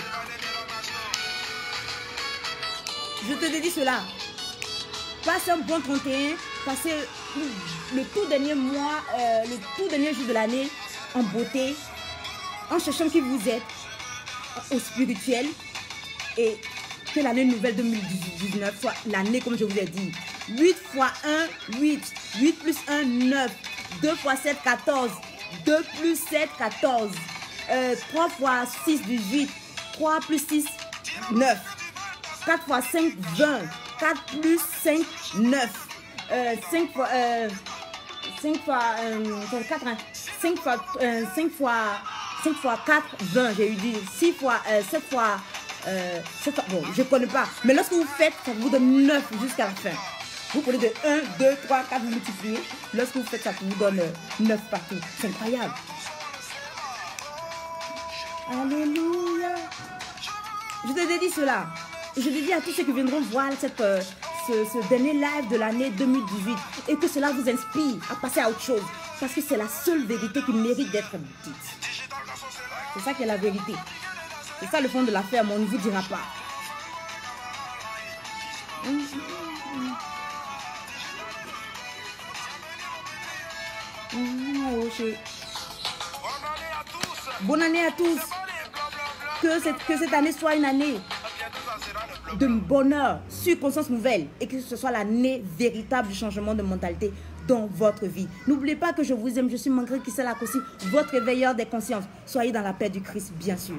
Je te dédie cela. Passe un bon 31. Passez le tout dernier mois, le tout dernier jour de l'année en beauté, en cherchant qui vous êtes, au spirituel, et que l'année nouvelle 2019 soit l'année, comme je vous ai dit. 8 fois 1, 8. 8 plus 1, 9. 2 fois 7, 14. 2 plus 7, 14. 3 fois 6, 18. 3 plus 6, 9. 4 fois 5, 20. 4 plus 5, 9. 5 fois 4, 20, j'ai eu dit 6 fois, 7 fois, bon, je ne connais pas. Mais lorsque vous faites, ça vous donne 9 jusqu'à la fin. Vous prenez de 1, 2, 3, 4, vous multipliez. Lorsque vous faites ça, vous donne 9 partout. C'est incroyable. Alléluia. Je te dédie cela. Je dédie à tous ceux qui viendront voir ce dernier live de l'année 2018 et que cela vous inspire à passer à autre chose. Parce que c'est la seule vérité qui mérite d'être dite. C'est ça qui est la vérité. C'est ça le fond de l'affaire, mais on ne vous dira pas. Bonne année à tous. Que cette année soit une année de bonheur, sur conscience nouvelle et que ce soit l'année véritable du changement de mentalité dans votre vie. N'oubliez pas que je vous aime, je suis Margaret Kissela Kossi, votre éveilleur des consciences. Soyez dans la paix du Christ, bien sûr.